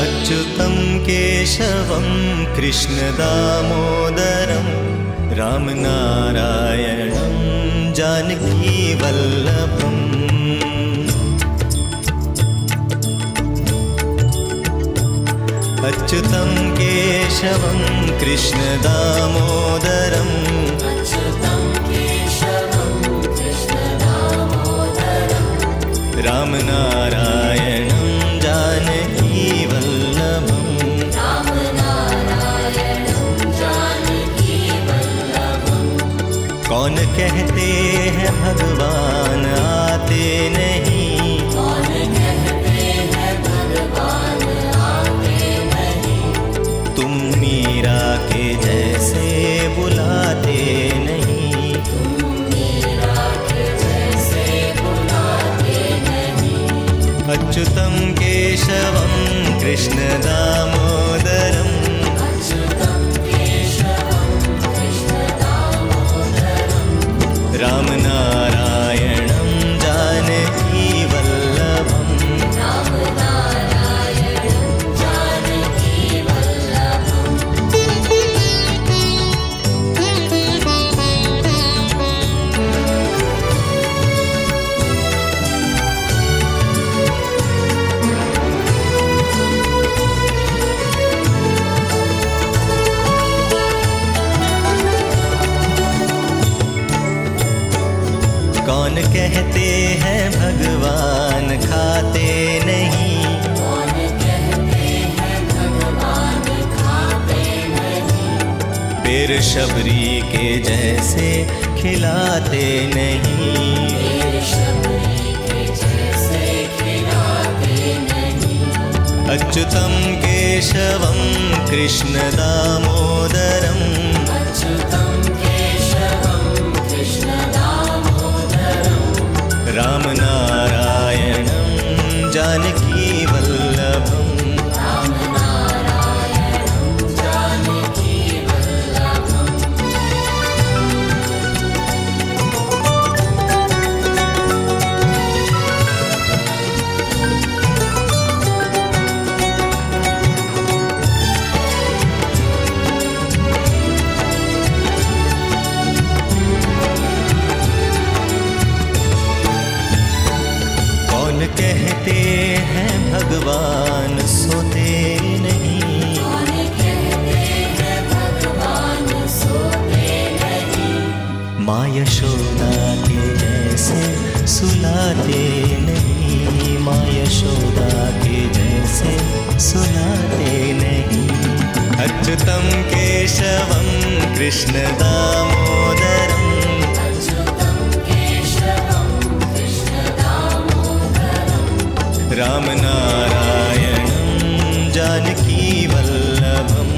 अच्युतं केशवं कृष्णदामोदरं रामनारायणं जानकीवल्लभम्। अच्युतं केशवं कृष्णदामोदरं रामनारायणं जानकीवल्लभम्। कौन कहते हैं भगवान आते नहीं, तुम मीरा के जैसे बुलाते नहीं, अच्युतं केशवं कृष्णदामोदरं रामनारायणं जानकीवल्लभम्। कौन कहते हैं भगवान खाते नहीं, फिर शबरी के जैसे खिलाते नहीं, अच्युतं केशवं कृष्णदामोदरं रामनारायणं जानकीवल्लभम्। कहते हैं भगवान सोते नहीं, माँ यशोदा के जैसे सुलाते नहीं, माँ यशोदा के जैसे सुलाते नहीं, अच्युतं केशवं कृष्णदामोदरं रामनारायणं जानकीवल्लभम्।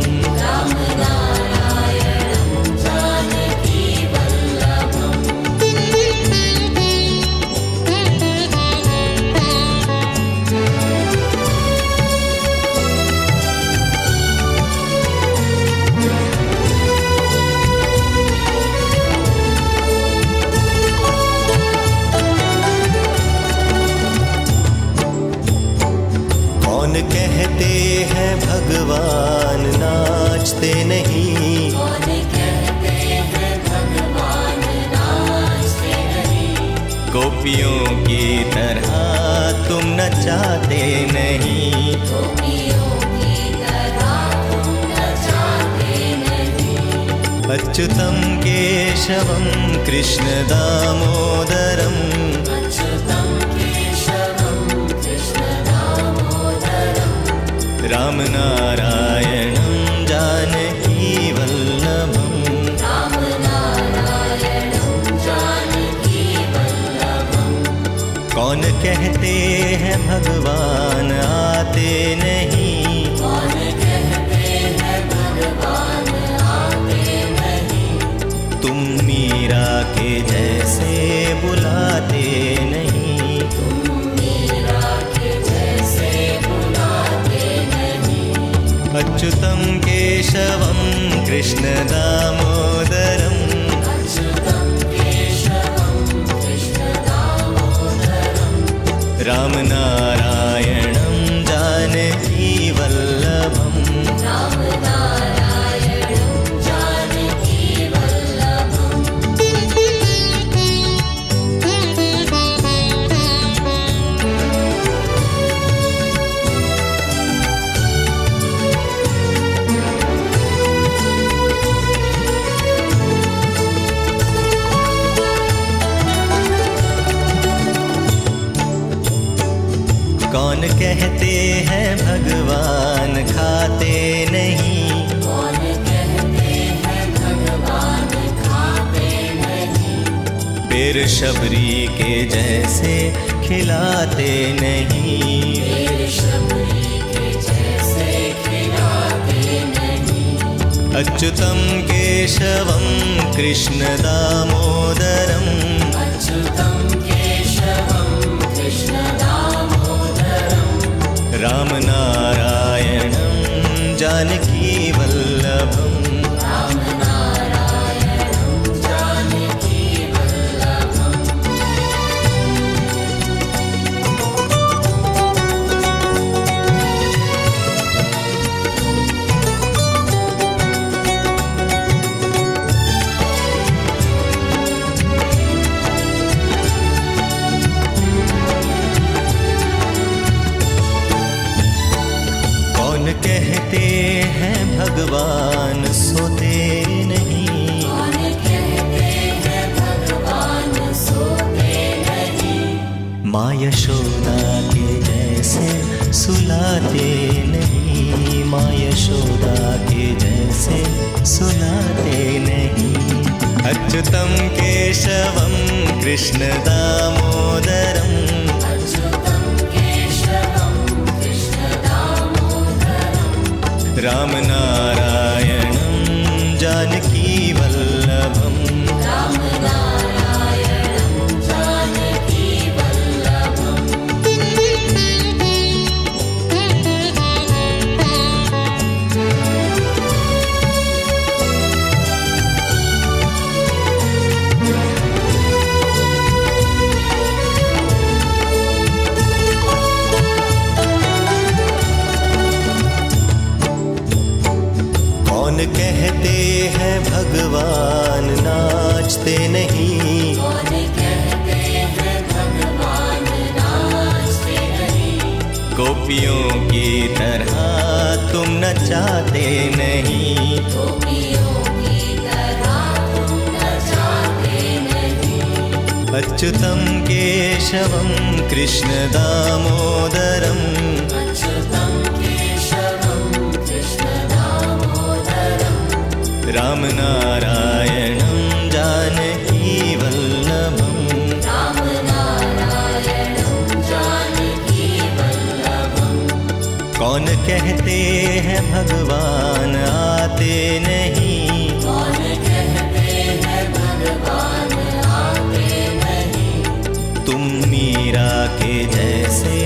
कहते हैं भगवान नाचते नहीं, गोपियों की तरह तुम नचाते नहीं, अच्युतं केशवं कृष्णदामोदरं रामनारायणं जानकीवल्लभम्। कौन कहते हैं भगवान आते नहीं, तुम मीरा के जैसे बुलाते नहीं, अच्युतं केशवं कृष्णदामोदरं रामनारायणं जानकीवल्लभम्। कहते हैं भगवान खाते नहीं, कौन कहते हैं भगवान खाते नहीं, फिर शबरी के जैसे खिलाते नहीं, फिर शबरी के जैसे खिलाते नहीं। अच्युतं केशवं कृष्ण दामोदरम्, अच्युतं केशवं कृष्ण दामोदरं, रामनारायणं जानकी वल्लभम्, रामनारायणं जानकी वल्लभम्। कौन कहते हैं भगवान सोते नहीं, कौन कहते हैं भगवान सोते नहीं, माँ यशोदा के जैसे सुलाते नहीं, माँ यशोदा के जैसे सुलाते नहीं। अच्युतं केशवं कृष्ण दामोदरम्, अच्युतं केशवं कृष्ण दामोदरं, रामनारायणं जानकी वल्लभम्, रामनारायणं जानकी वल्लभम्। कौन कहते हैं भगवान नाचते नहीं, कौन कहते हैं भगवान नाचते नहीं, गोपियों की तरह तुम नचाते नहीं, गोपियों की तरह तुम नचाते नहीं। अच्युतं केशवं कृष्ण दामोदरम्, अच्युतं केशवं कृष्ण दामोदरं, रामनारायणं जानकी वल्लभम्, रामनारायणं जानकी वल्लभम्। कौन कहते हैं भगवान आते नहीं, कौन कहते हैं भगवान आते नहीं, तुम मीरा के जैसे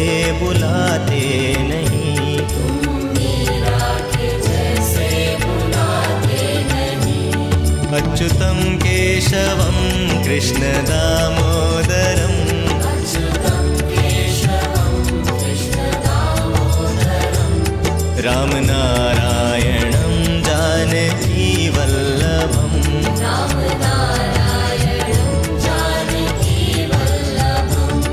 बुलाते नहीं, तुम मीरा के जैसे बुलाते नहीं। अच्युतं केशवं कृष्ण दामोदरम्, अच्युतं केशवं कृष्ण दामोदरं, रामनारायणं जानकी वल्लभम्, रामनारायणं जानकी वल्लभम्।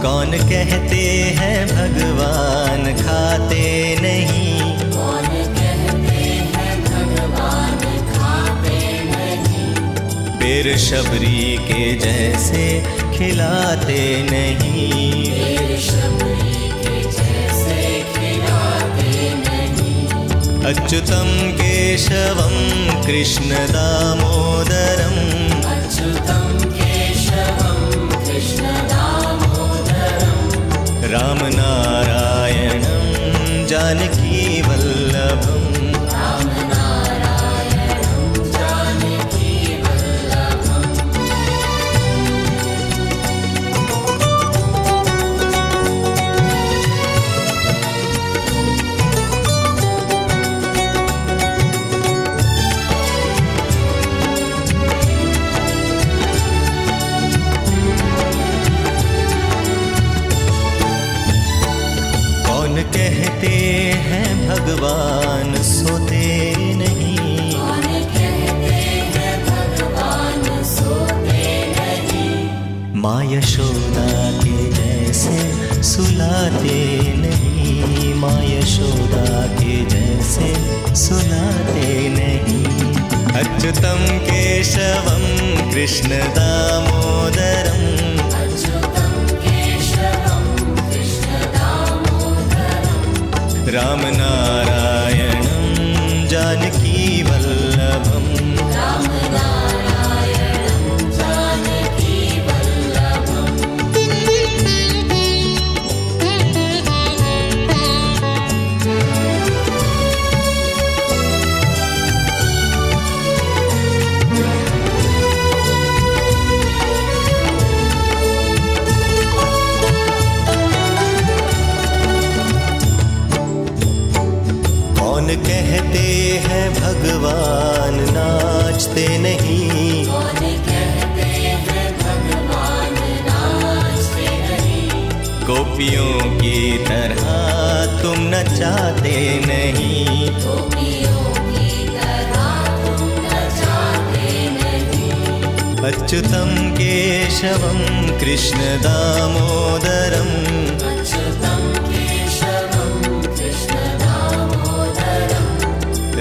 कौन कहते हैं भगवान खाते नहीं, कौन कहते हैं भगवान खाते नहीं, फिर शबरी के जैसे खिलाते नहीं, फिर शबरी के जैसे खिलाते नहीं। अच्युतं केशवं कृष्ण दामोदरम्, अच्युतं केशवं कृष्ण दामोदरं, रामनारायणं जानकी वल्लभम्, रामनारायणं जानकी वल्लभम्। कहते हैं भगवान सोते नहीं, कौन कहते हैं भगवान सोते माँ यशोदा के जैसे सुलाते नहीं, माँ यशोदा के जैसे सुलाते नहीं। अच्युतं केशवं कृष्ण दामोदरं, अच्युतं केशवं कृष्ण दामोदरं, राम नारायणं जानकी वल्लभं, राम नारायणं जानकी वल्लभम्। कौन कहते हैं भगवान नाचते नहीं, कौन कहते हैं भगवान नाचते नहीं, गोपियों की तरह तुम नचाते नहीं। गोपियों की तरह तुम नचाते नहीं। अच्युतं केशवं कृष्ण दामोदरं, अच्युतं केशवं कृष्ण दामोदरं,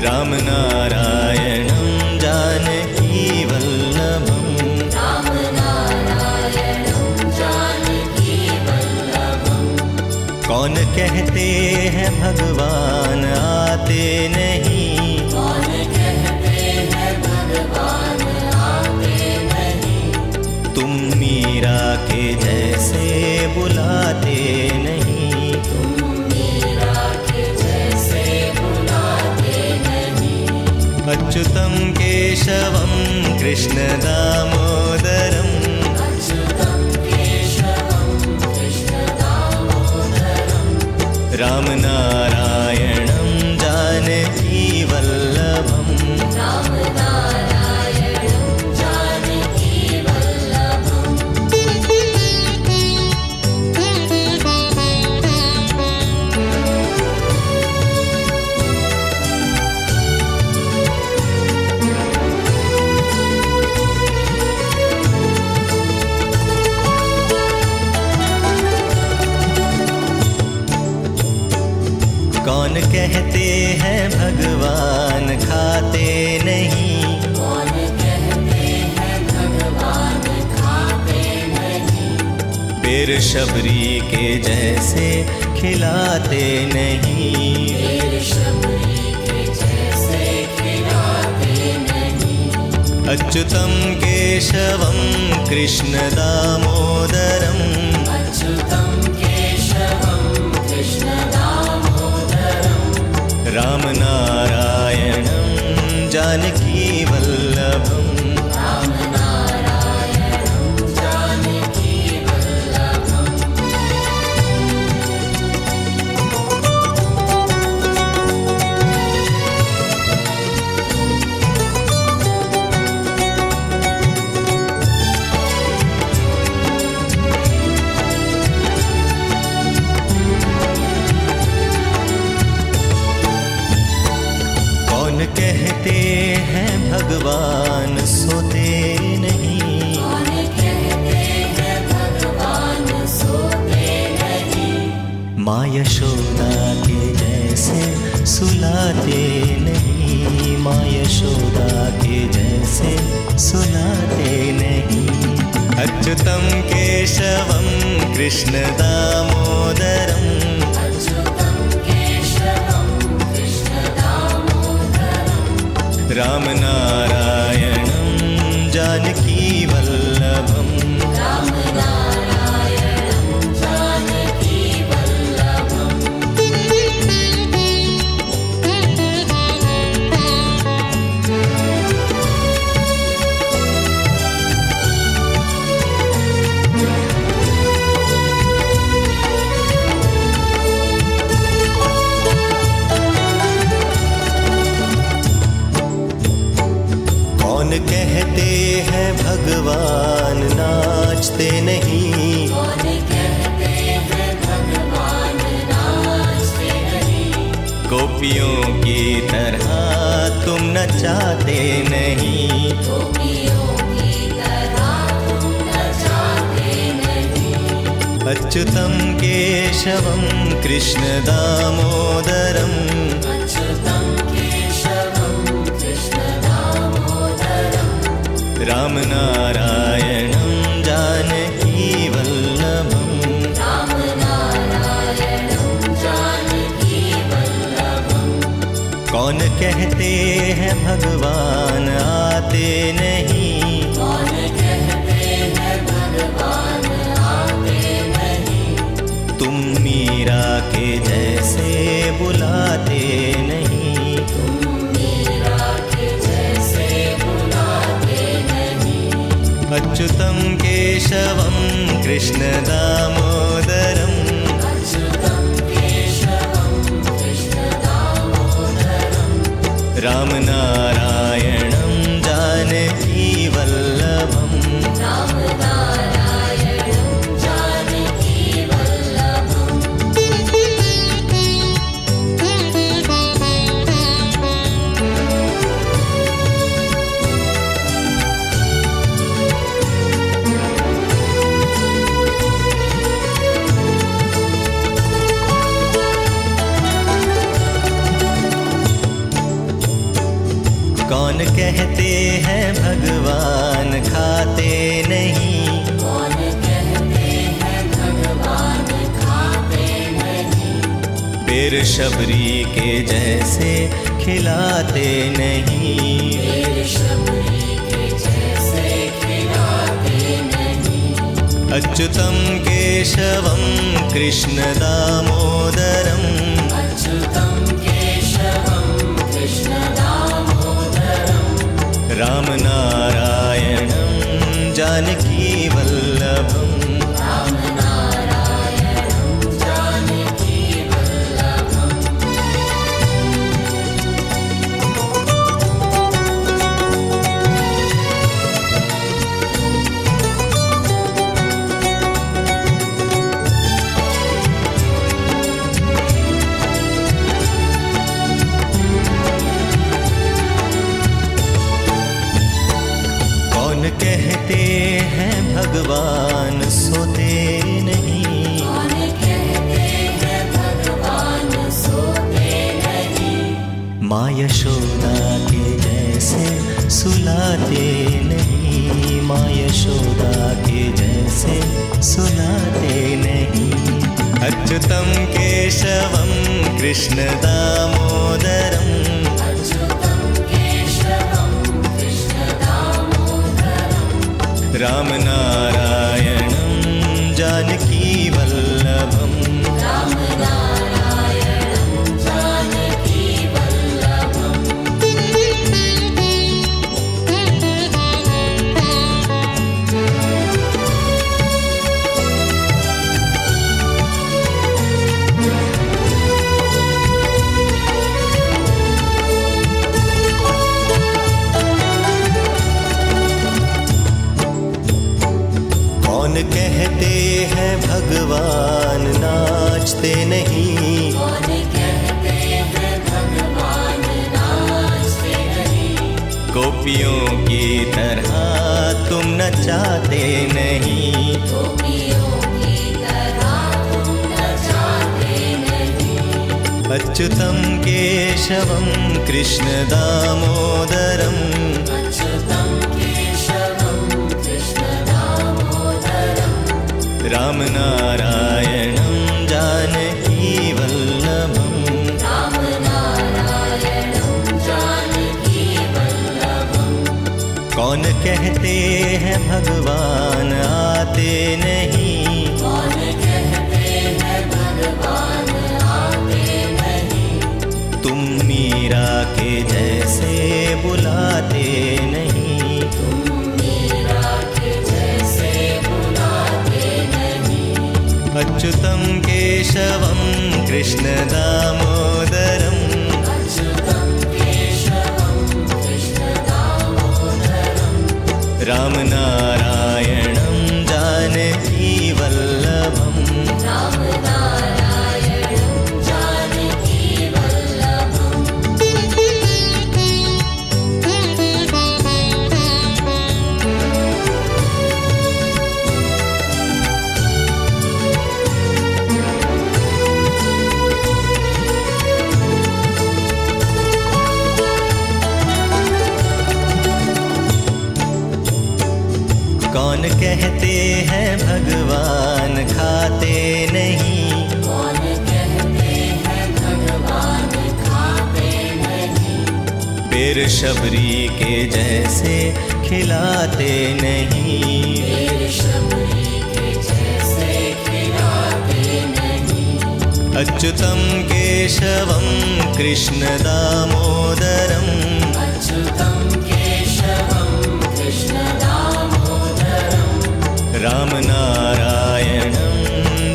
राम नारायणं जानकी वल्लभं, राम नारायणं जानकी वल्लभम्। कौन कहते हैं भगवान आते नहीं, कौन कहते हैं भगवान आते नहीं, तुम मीरा के जैसे बुलाते नहीं। तुम मीरा के जैसे बुलाते नहीं। अच्युतं केशवं कृष्ण दामोदरं, अच्युतं केशवं कृष्ण दामोदरं, राम नारायणं जानकी वल्लभं, राम नारायणं जानकी वल्लभम्। कौन कहते हैं भगवान खाते नहीं, कौन कहते हैं भगवान खाते नहीं, पेड़ शबरी के जैसे खिलाते नहीं। पेड़ शबरी के जैसे खिलाते नहीं। अच्युतं केशवं कृष्ण दामोदरं, अच्युतं केशवं कृष्ण दामोदरं, राम नारायणं जानकी वल्लभं, राम नारायणं जानकी वल्लभम्। कौन कहते हैं भगवान सोते नहीं, कौन कहते हैं भगवान सोते नहीं, माँ यशोदा के जैसे सुलाते नहीं, माँ यशोदा के जैसे सुलाते नहीं। अच्युतं केशवं कृष्ण दामोदरं, अच्युतं केशवं कृष्ण दामोदरं, राम नारायणं जानकी वल्लभं, राम नारायणं जानकी वल्लभम्। कौन कहते हैं भगवान नाचते नहीं, कौन कहते हैं भगवान नाचते नहीं, गोपियों की तरह तुम नचाते नहीं। गोपियों की तरह तुम नचाते अच्युतं केशवं कृष्णदामोदरम् अच्युतं केशवं कृष्णदामोदरं रामनारायणं जानकीवल्लभम् रामनारायणं जानकीवल्लभम् कौन कहते हैं भगवान आते नहीं, कौन कहते हैं भगवान आते नहीं, तुम मीरा के जैसे बुलाते नहीं। तुम मीरा के जैसे बुलाते नहीं। अच्युतं केशवं कृष्णदामोदरम् अच्युतं केशवं कृष्णदामोदरं रामनारायणं जानकीवल्लभम् रामनारायणं जानकीवल्लभम् कौन कहते हैं भगवान खाते नहीं, कौन कहते हैं भगवान खाते नहीं, फिर शबरी के जैसे खिलाते नहीं। फिर शबरी के जैसे खिलाते नहीं। अच्युतं केशवं कृष्णदामोदरम् अच्युतं केशवं कृष्णदामोदरं रामनारायणं जानकीवल्लभम् रामनारायणं जानकीवल्लभम् कौन कहते हैं भगवान सोते नहीं, कौन कहते हैं भगवान सोते नहीं, माँ यशोदा के जैसे सुलाते नहीं। माँ यशोदा के जैसे सुलाते नहीं। अच्युतं केशवं कृष्णदामोदरम् अच्युतं केशवं कृष्णदामोदरं रामनारायणं जानकीवल्लभम् रामनारायणं जानकीवल्लभम् कौन कहते हैं भगवान नाचते नहीं, कौन कहते हैं भगवान नाचते नहीं, गोपियों की तरह तुम नचाते नहीं। गोपियों की तरह तुम नचाते नहीं। अच्युतं केशवं कृष्णदामोदरम् अच्युतं केशवं कृष्णदामोदरं रामनारायणं जानकीवल्लभम् रामनारायणं जानकीवल्लभम् कौन कहते हैं भगवान आते नहीं, कौन कहते हैं भगवान आते नहीं, तुम मीरा के जैसे बुलाते नहीं। तुम मीरा के जैसे बुलाते नहीं। अच्युतं केशवं कृष्णदामोदरम् अच्युतं केशवं कृष्णदामोदरं रामनारायणं जानकीवल्लभम् रामनारायणं जानकीवल्लभम् कहते हैं भगवान खाते नहीं, कौन कहते हैं भगवान खाते नहीं, पेड़ शबरी के जैसे खिलाते नहीं, पेड़ शबरी के जैसे खिलाते नहीं। अच्युतं केशवं कृष्ण दामोदरम्, अच्युतं केशवं कृष्ण दामोदरम्, राम नारायणं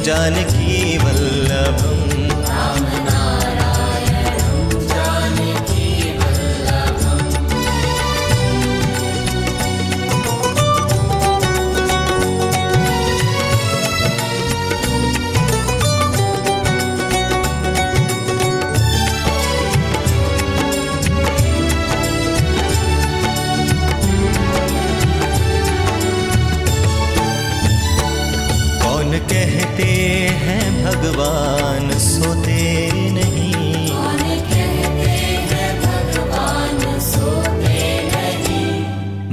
जानकी वल्लभम्, राम नारायणं जानकी वल्लभम्। कौन कहते हैं भगवान सोते नहीं, कौन कहते हैं भगवान सोते नहीं,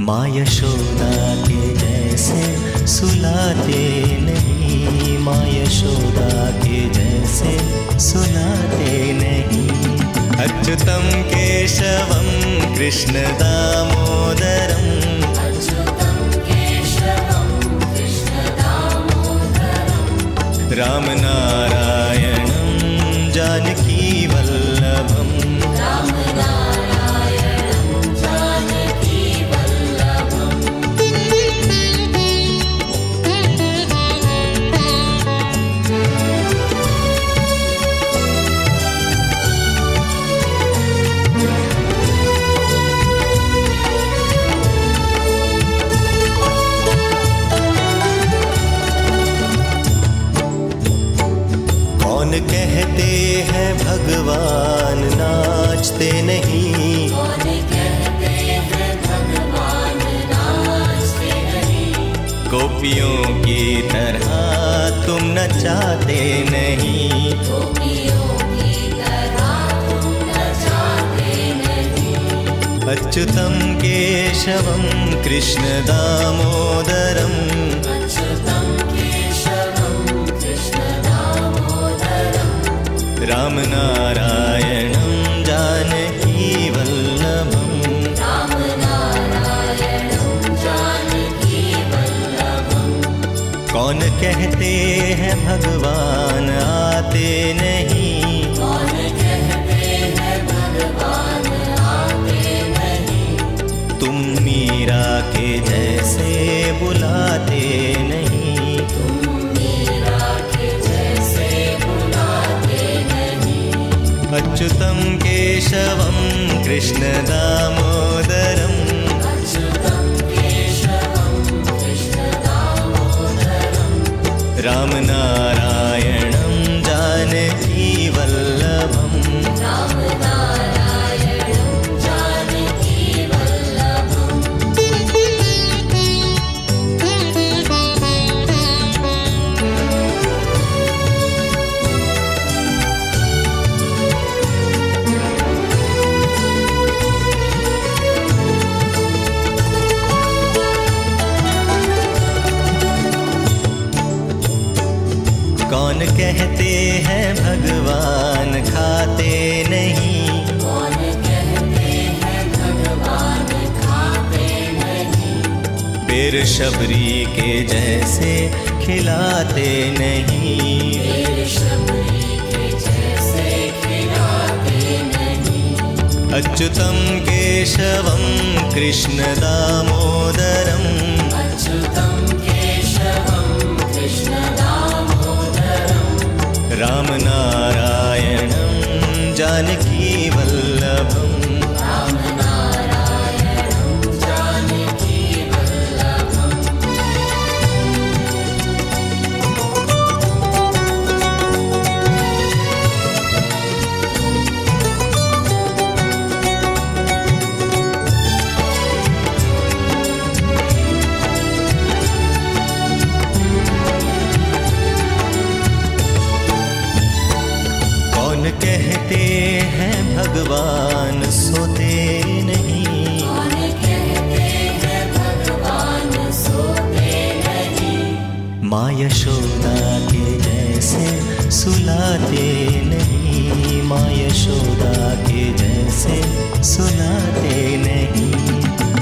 माँ यशोदा के जैसे सुलाते नहीं, माँ यशोदा के जैसे सुलाते नहीं। अच्युतं केशवं कृष्ण दामोदरम्, अच्युतं केशवं कृष्ण दामोदरम्, राम नारायणं जानकी वल्लभम्, राम नारायणं जानकी वल्लभम्। कौन कहते हैं भगवान नाचते नहीं, कौन कहते हैं भगवान नाचते नहीं, गोपियों की तरह तुम नचाते नहीं, गोपियों की तरह तुम नचाते नहीं। अच्युतं केशवं कृष्ण दामोदरम्, अच्युतं केशवं कृष्ण दामोदरम्, राम नारायणं जानकी वल्लभम्, राम नारायणं जानकी वल्लभम्। कौन कहते हैं भगवान आते नहीं, कौन कहते हैं भगवान आते नहीं, तुम मीरा के जैसे बुलाते नहीं, तुम मीरा के जैसे बुलाते नहीं। अच्युतं केशवं कृष्ण दामोदरम्, अच्युतं केशवं कृष्ण दामोदरम्, राम नारायणं जानकी वल्लभम्, राम नारायणं जानकी वल्लभम्। कौन कहते हैं भगवान खाते नहीं, कौन कहते हैं भगवान खाते नहीं, पेड़ शबरी के जैसे खिलाते नहीं, पेड़ शबरी के जैसे खिलाते नहीं। अच्युतं केशवं कृष्ण दामोदरम्, अच्युतं केशवं कृष्ण दामोदरम्, राम नारायणं जानकी वल्लभम्, राम नारायणं जानकी वल्लभम्। कौन कहते हैं भगवान सोते नहीं, कौन कहते हैं भगवान सोते माँ यशोदा के जैसे सुलाते नहीं, माँ यशोदा के जैसे सुलाते नहीं।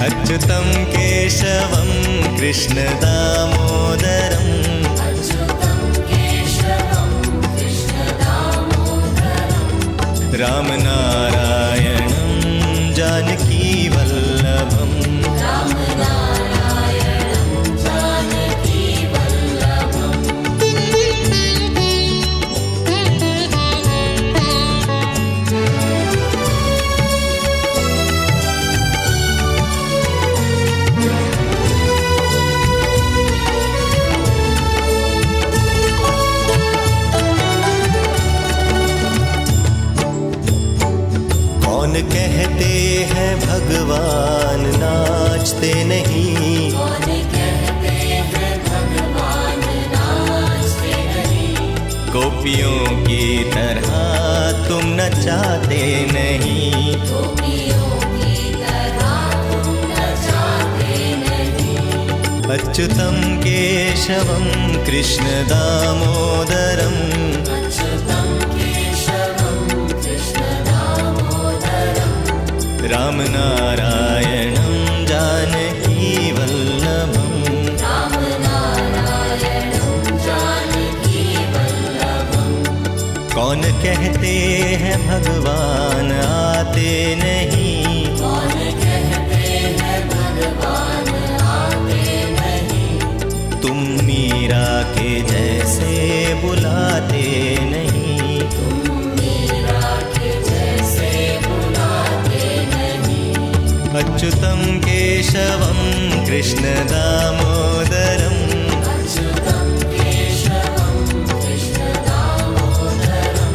अच्युतं केशवं कृष्ण दामोदरं, अच्युतं केशवं कृष्ण दामोदरं, राम नारायणं जानकी वल्लभं, राम नारायणं जानकी वल्लभम्। कौन कहते हैं भगवान नाचते नहीं, कौन कहते हैं भगवान नाचते नहीं, गोपियों की तरह तुम नचाते नहीं। गोपियों की तरह तुम नचाते नहीं। अच्युतं केशवं कृष्ण दामोदरं, अच्युतं केशवं कृष्ण दामोदरं, राम नारायणं जानकी वल्लभं, राम नारायणं जानकी वल्लभम्। कौन कहते हैं भगवान आते नहीं, कौन कहते हैं भगवान आते नहीं, तुम मीरा के जैसे बुलाते नहीं। तुम मीरा के जैसे बुलाते नहीं। अच्युतं केशवं कृष्ण दामोदरं, अच्युतं केशवं कृष्ण दामोदरं,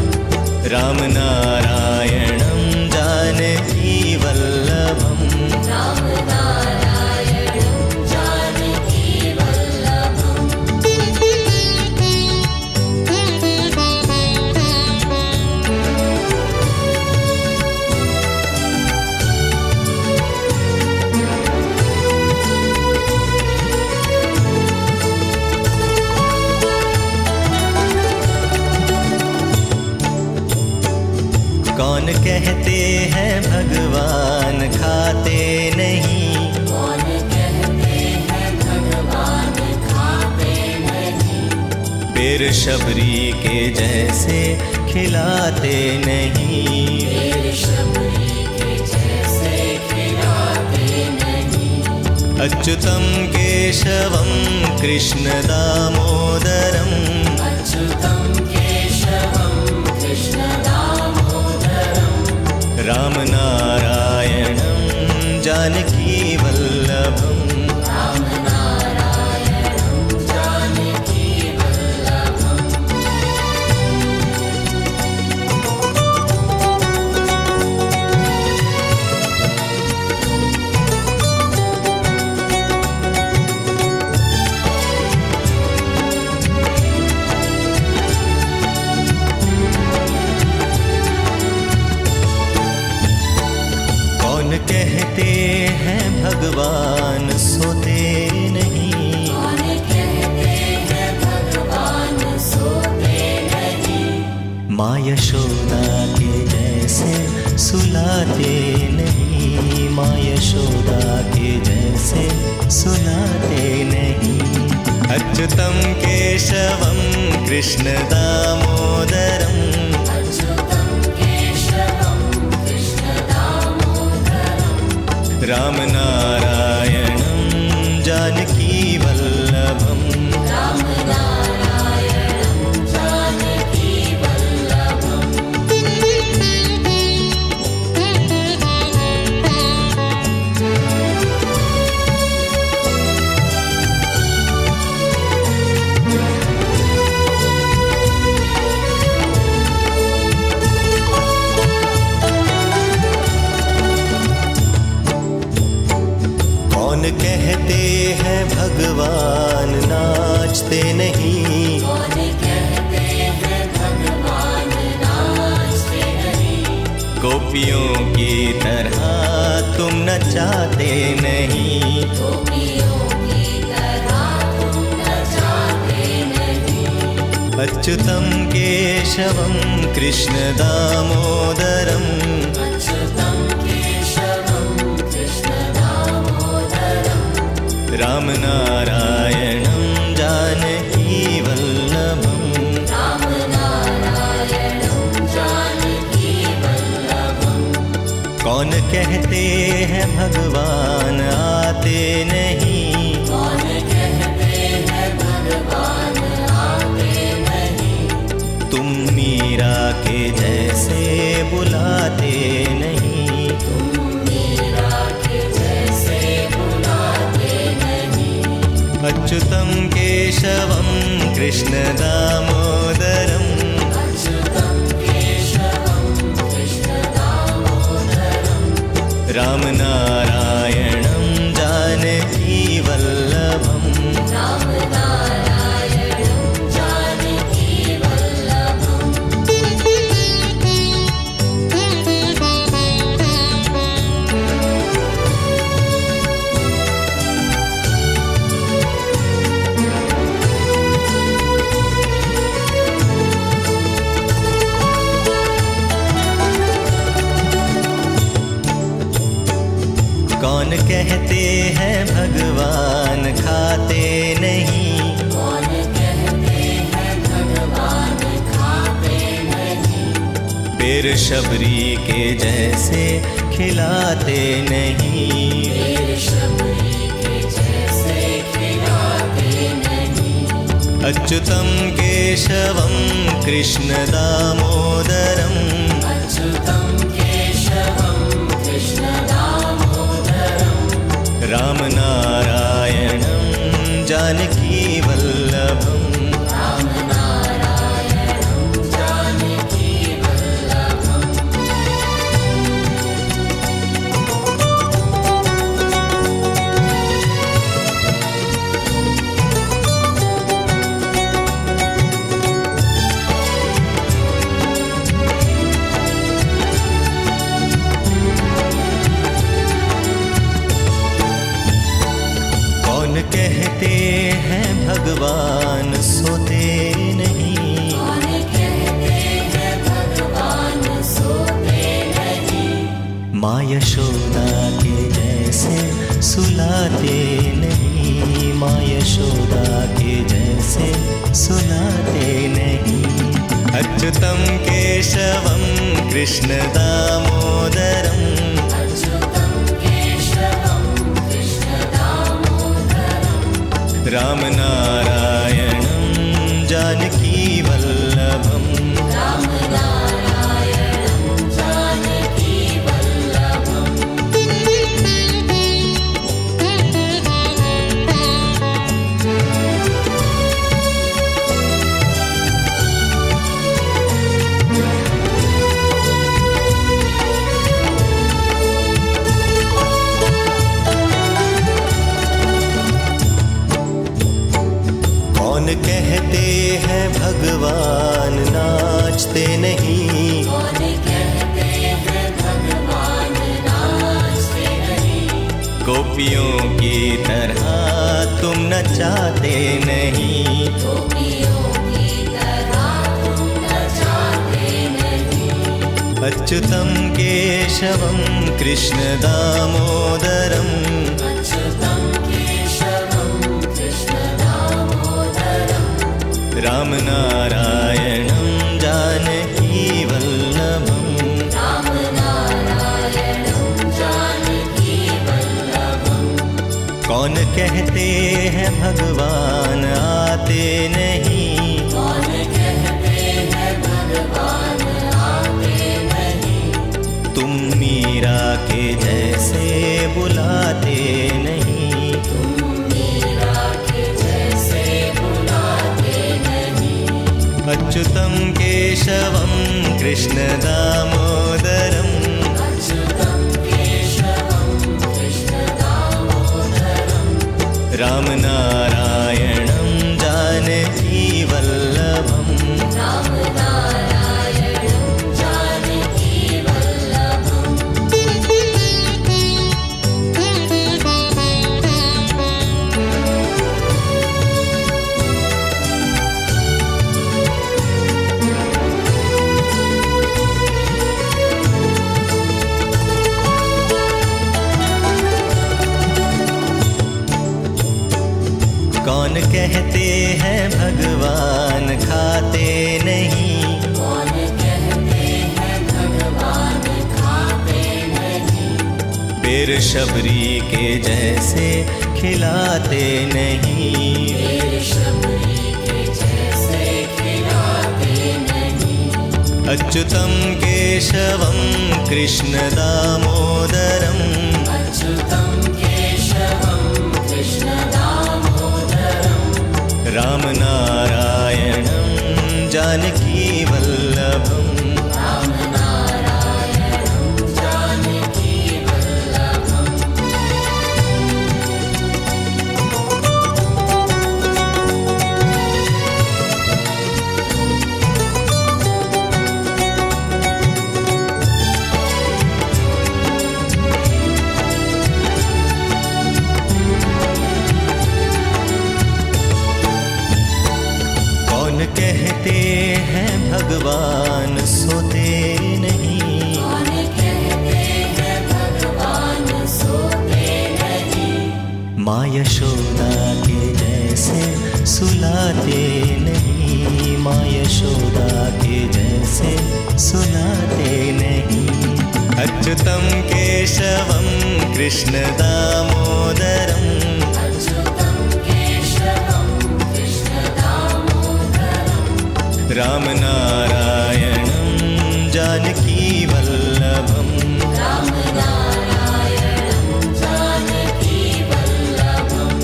राम नारायणं जानकी वल्लभं, राम नारायणं जानकी वल्लभम्। कौन कहते हैं भगवान खाते नहीं, कौन कहते हैं भगवान खाते नहीं, फिर शबरी के जैसे खिलाते नहीं। फिर शबरी के जैसे खिलाते नहीं। अच्युतं केशवं कृष्ण दामोदरं, अच्युतं केशवं कृष्ण दामोदरं, राम नारायणं जानकी वल्लभं, राम नारायणं जानकी वल्लभम्। कौन कहते हैं भगवान सोते नहीं, कौन कहते हैं भगवान सोते नहीं, माँ यशोदा के जैसे सुलाते नहीं, माँ यशोदा के जैसे सुलाते नहीं। अच्युतं केशवं कृष्ण दामोदरं, अच्युतं केशवं कृष्ण दामोदरं, राम नारायणं जानकी वल्लभं, राम नारायणं जानकी वल्लभम्। कौन कहते हैं भगवान नाचते नहीं, कौन कहते हैं भगवान नाचते नहीं, गोपियों की तरह तुम नचाते नहीं। गोपियों की तरह तुम नचाते अच्युतं केशवं कृष्णदामोदरम् अच्युतं केशवं कृष्णदामोदरम् रामनारायणं जानकीवल्लभम् रामनारायणं जानकीवल्लभम् कौन कहते हैं भगवान आते नहीं, कौन कहते हैं भगवान आते नहीं, तुम मीरा के जैसे बुलाते नहीं। तुम मीरा के जैसे बुलाते नहीं। अच्युतं केशवं कृष्णदामोदरम् अच्युतं केशवं कृष्णदामोदरम् रामनारायणं जानकीवल्लभम् रामनारायणं जानकीवल्लभम् कौन कहते हैं भगवान खाते नहीं, कौन कहते हैं भगवान खाते नहीं, पेड़ शबरी के जैसे खिलाते नहीं। पेड़ शबरी के जैसे खिलाते नहीं। अच्युतं केशवं कृष्णदामोदरम् अच्युतं केशवं कृष्णदामोदरम् रामनारायणं जानकीवल्लभम् रामनारायणं जानकीवल्लभम् कौन कहते हैं भगवान सोते नहीं, कौन कहते हैं भगवान सोते नहीं, माँ यशोदा के जैसे सुलाते नहीं। माँ यशोदा के जैसे सुलाते नहीं। अच्युतं केशवं कृष्णदामोदरम् अच्युतं केशवं कृष्णदामोदरम् रामनारायणं जानकीवल्लभम् रामनारायणं जानकीवल्लभम् कौन कहते हैं भगवान नाचते नहीं, कौन कहते हैं भगवान नाचते नहीं, गोपियों की तरह तुम नचाते नहीं। गोपियों की तरह तुम नचाते नहीं। अच्युतं केशवं कृष्णदामोदरम् अच्युतं केशवं कृष्णदामोदरम् रामनारायणं जानकीवल्लभम् रामनारायणं जानकीवल्लभम् कौन कहते हैं भगवान आते नहीं, कौन कहते हैं भगवान आते नहीं, तुम मीरा के जैसे बुलाते नहीं। तुम मीरा के जैसे बुलाते नहीं। अच्युतं केशवं कृष्णदामोदरम् अच्युतं केशवं कृष्णदामोदरम् रामनारायणं जानकीवल्लभम् रामनारायणं जानकीवल्लभम् कौन कहते हैं भगवान खाते नहीं, कौन कहते हैं भगवान खाते नहीं, फिर शबरी के जैसे खिलाते नहीं, फिर शबरी के जैसे खिलाते नहीं। अच्युतं केशवं कृष्ण दामोदरम्, अच्युतं केशवं कृष्ण दामोदरम्, रामनारायणं जानकी वल्लभम्, रामनारायणं जानकी वल्लभम्। कौन कहते हैं भगवान सोते नहीं, कौन कहते हैं भगवान सोते नहीं, माँ यशोदा के जैसे सुलाते नहीं, माँ यशोदा के जैसे सुलाते नहीं। अच्युतं केशवं कृष्ण दामोदरम्, अच्युतं केशवं कृष्ण दामोदरम्, रामनारायणं जानकी वल्लभम्, रामनारायणं जानकी वल्लभम्।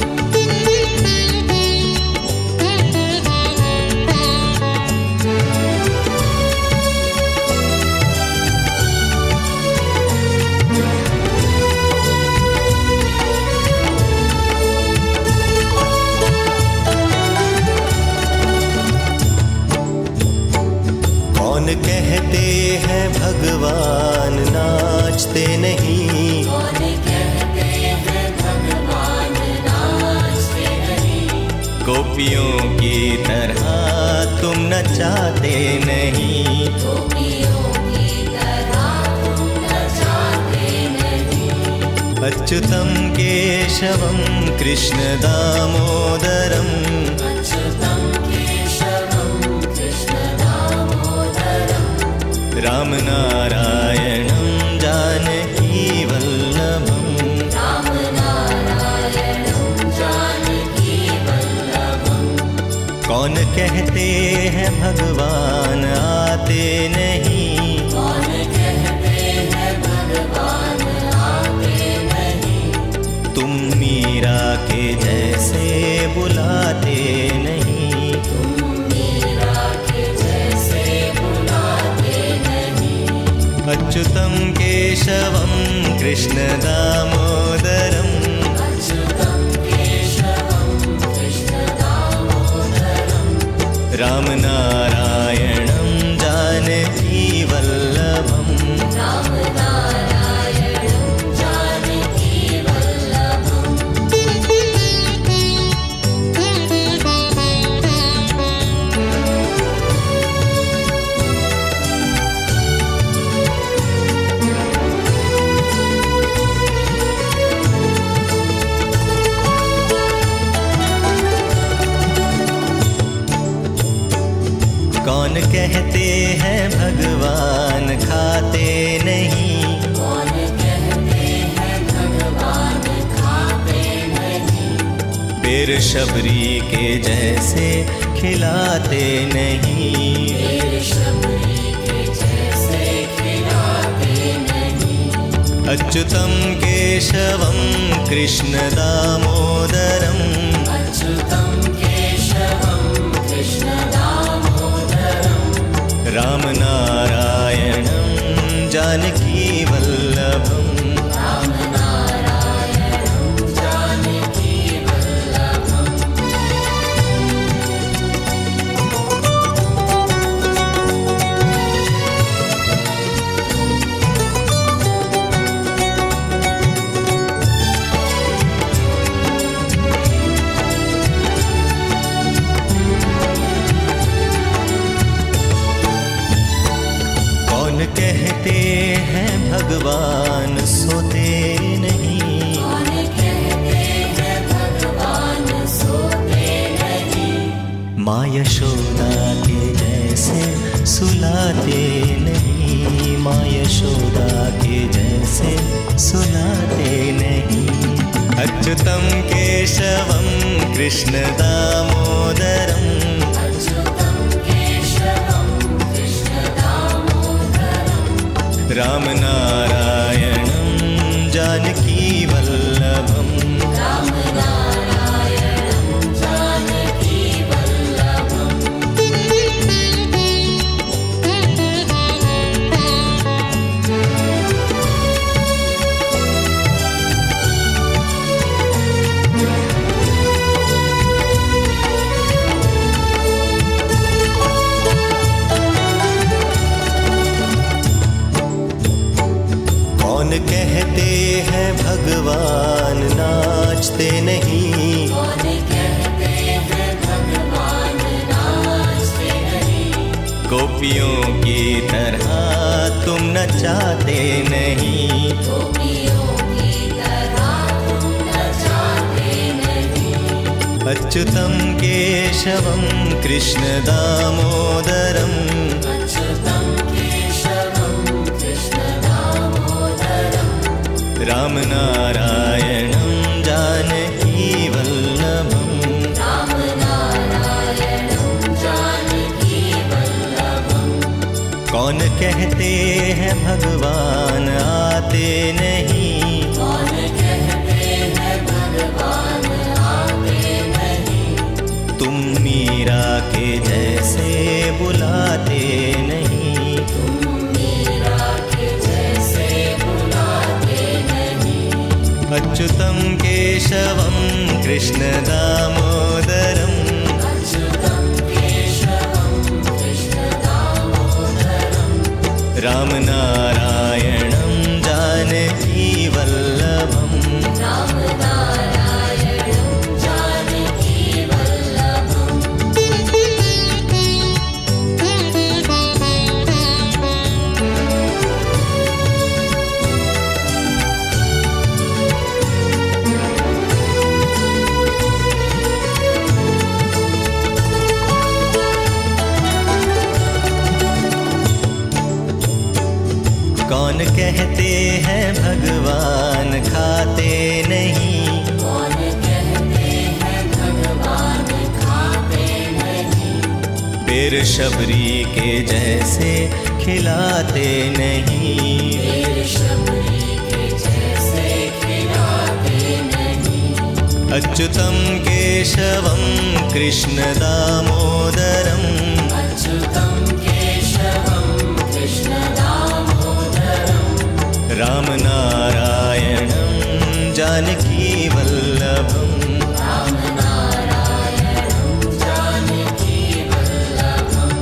कौन कहते हैं भगवान नाचते नहीं, कौन कहते हैं भगवान नाचते नहीं, गोपियों की तरह तुम नचाते नहीं, गोपियों की तरह तुम नचाते नहीं। अच्युतं केशवं कृष्ण दामोदरम्, अच्युतं केशवं कृष्ण दामोदरम्, रामनारायणं जानकी वल्लभम्, रामनारायणं जानकी वल्लभम्। कौन कहते हैं भगवान आते नहीं, कौन कहते हैं भगवान आते नहीं, तुम मीरा के जैसे बुलाते नहीं, तुम मीरा के जैसे बुलाते नहीं। अच्युतं केशवं कृष्ण दामोदरम्, अच्युतं केशवं कृष्ण दामोदरम्, रामनारायणं जानकी वल्लभम्, रामनारायणं जानकी वल्लभम्। कौन कहते हैं भगवान खाते नहीं, कौन कहते हैं भगवान खाते नहीं, फिर शबरी के जैसे खिलाते नहीं, फिर शबरी के जैसे खिलाते नहीं। अच्युतं केशवं कृष्ण दामोदरम्, अच्युतं केशवं कृष्ण दामोदरम्, रामनारायणं जानकी वल्लभम्, रामनारायणं जानकी वल्लभम्। कहते हैं भगवान सोते नहीं, कौन कहते हैं भगवान सोते माँ यशोदा के जैसे सुलाते नहीं, माँ यशोदा के जैसे सुलाते नहीं। अच्युतं केशवं कृष्ण दामोदरं, अच्युतं केशवं कृष्ण दामोदरं, राम नारायणं जानकी वल्लभं, राम नारायणं जानकी वल्लभम्। कौन कहते हैं भगवान नाचते नहीं, कौन कहते हैं भगवान नाचते नहीं, गोपियों की तरह तुम नचाते नहीं। गोपियों की तरह तुम नचाते नहीं। अच्युतं केशवं कृष्ण दामोदरं, अच्युतं केशवं कृष्ण दामोदरं, राम नारायणं जानकी वल्लभं, राम नारायणं जानकी वल्लभम्। कौन कहते हैं भगवान आते नहीं, कौन कहते हैं भगवान आते नहीं, तुम मीरा के जैसे बुलाते नहीं। तुम मीरा के जैसे बुलाते नहीं। अच्युतं केशवं कृष्ण दामोदरं, अच्युतं केशवं कृष्ण दामोदरं, राम नारायणं जानकी वल्लभं, राम नारायणं जानकी वल्लभम्। कौन कहते हैं भगवान खाते नहीं, कौन कहते हैं भगवान खाते नहीं, पेड़ शबरी के जैसे खिलाते नहीं। पेड़ शबरी के जैसे खिलाते नहीं। अच्युतं केशवं कृष्ण दामोदरं, अच्युतं केशवं कृष्ण दामोदरं, राम नारायणं जानकी वल्लभं, राम नारायणं जानकी वल्लभम्।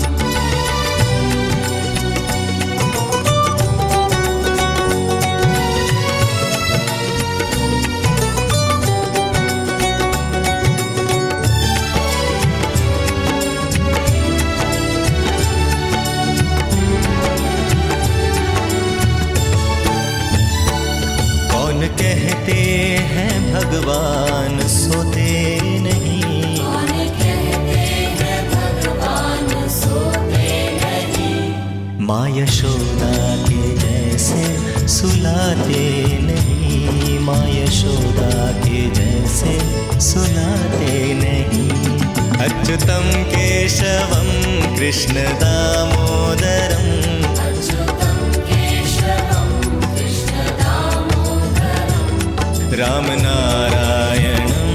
कौन कहते हैं भगवान सोते नहीं, कौन कहते हैं भगवान सोते नहीं, माँ यशोदा के जैसे सुलाते नहीं, माँ यशोदा के जैसे सुलाते नहीं। अच्युतं केशवं कृष्ण दामोदरं, अच्युतं केशवं कृष्ण दामोदरं, राम नारायणं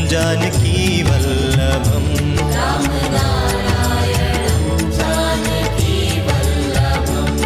जानकी वल्लभं, राम नारायणं जानकी वल्लभम्।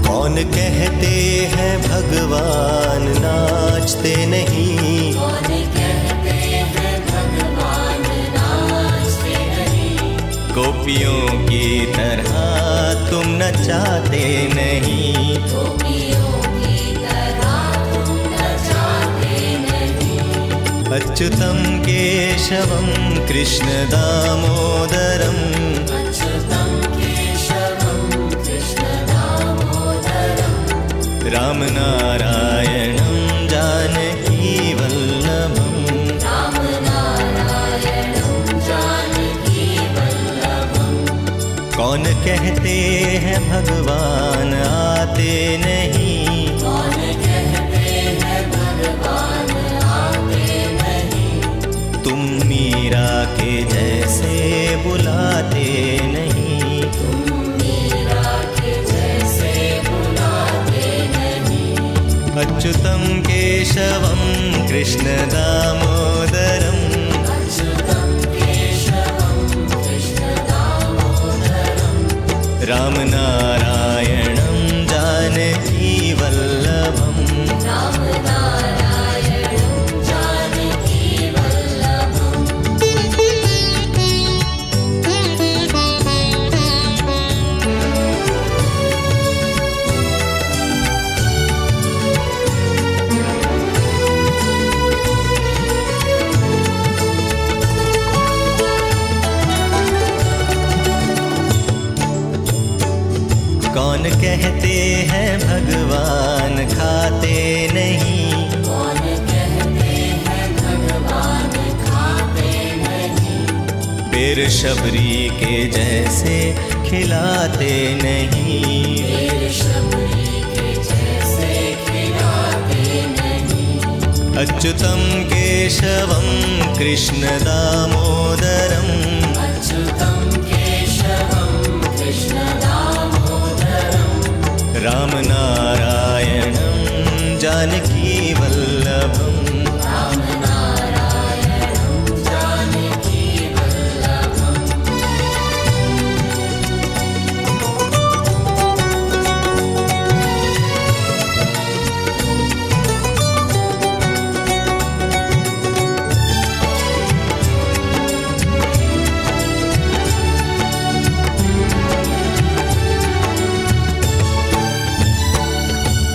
कौन कहते हैं भगवान नाचते नहीं, कौन कहते हैं भगवान नाचते नहीं, गोपियों की तरह तुम नचाते नहीं। गोपियों की तरह तुम नचाते अच्युतं केशवं कृष्णदामोदरम् अच्युतं केशवं कृष्णदामोदरं रामनारायणं जानकीवल्लभम् रामनारायणं जानकीवल्लभम् कौन कहते हैं भगवान आते नहीं, कौन कहते हैं भगवान आते नहीं, तुम मीरा के जैसे बुलाते नहीं, तुम मीरा के जैसे बुलाते नहीं। अच्युतं केशवं कृष्णदामोदरम् अच्युतं केशवं कृष्णदामोदरं रामनारायणं जानकीवल्लभम् रामनारायणं जानकीवल्लभम् कौन कहते हैं भगवान खाते नहीं, कौन कहते हैं भगवान खाते नहीं, फिर शबरी के जैसे खिलाते नहीं, फिर शबरी के जैसे खिलाते नहीं। अच्युतं केशवं कृष्णदामोदरम् अच्युतं केशवं कृष्णदामोदरं रामनारायणं जानकीवल्लभम् रामनारायणं जानकीवल्लभम्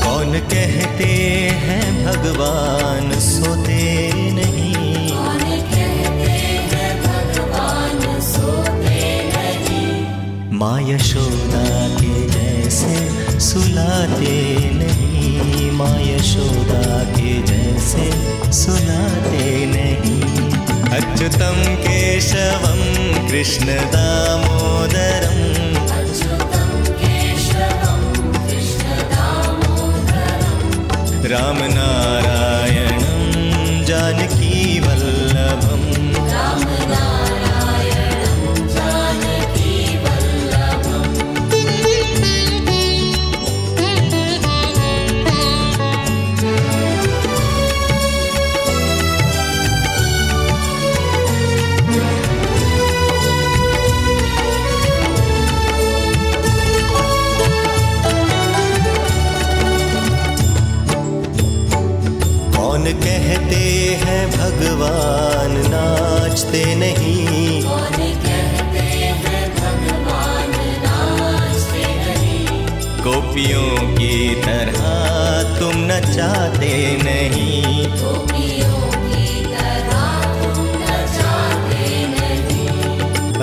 कौन कहते हैं भगवान सोते नहीं, कौन कहते हैं भगवान सोते नहीं, माँ यशोदा के जैसे सुलाते नहीं, माँ यशोदा के जैसे सुलाते नहीं। अच्युतं केशवं कृष्णदामोदरम् अच्युतं केशवं कृष्णदामोदरं रामनारायणं जानकीवल्लभम् रामनारायणं जानकीवल्लभम् कौन कहते हैं भगवान नाचते नहीं, कौन कहते हैं भगवान नाचते नहीं, गोपियों की तरह तुम नचाते नहीं, गोपियों की तरह तुम नचाते नहीं।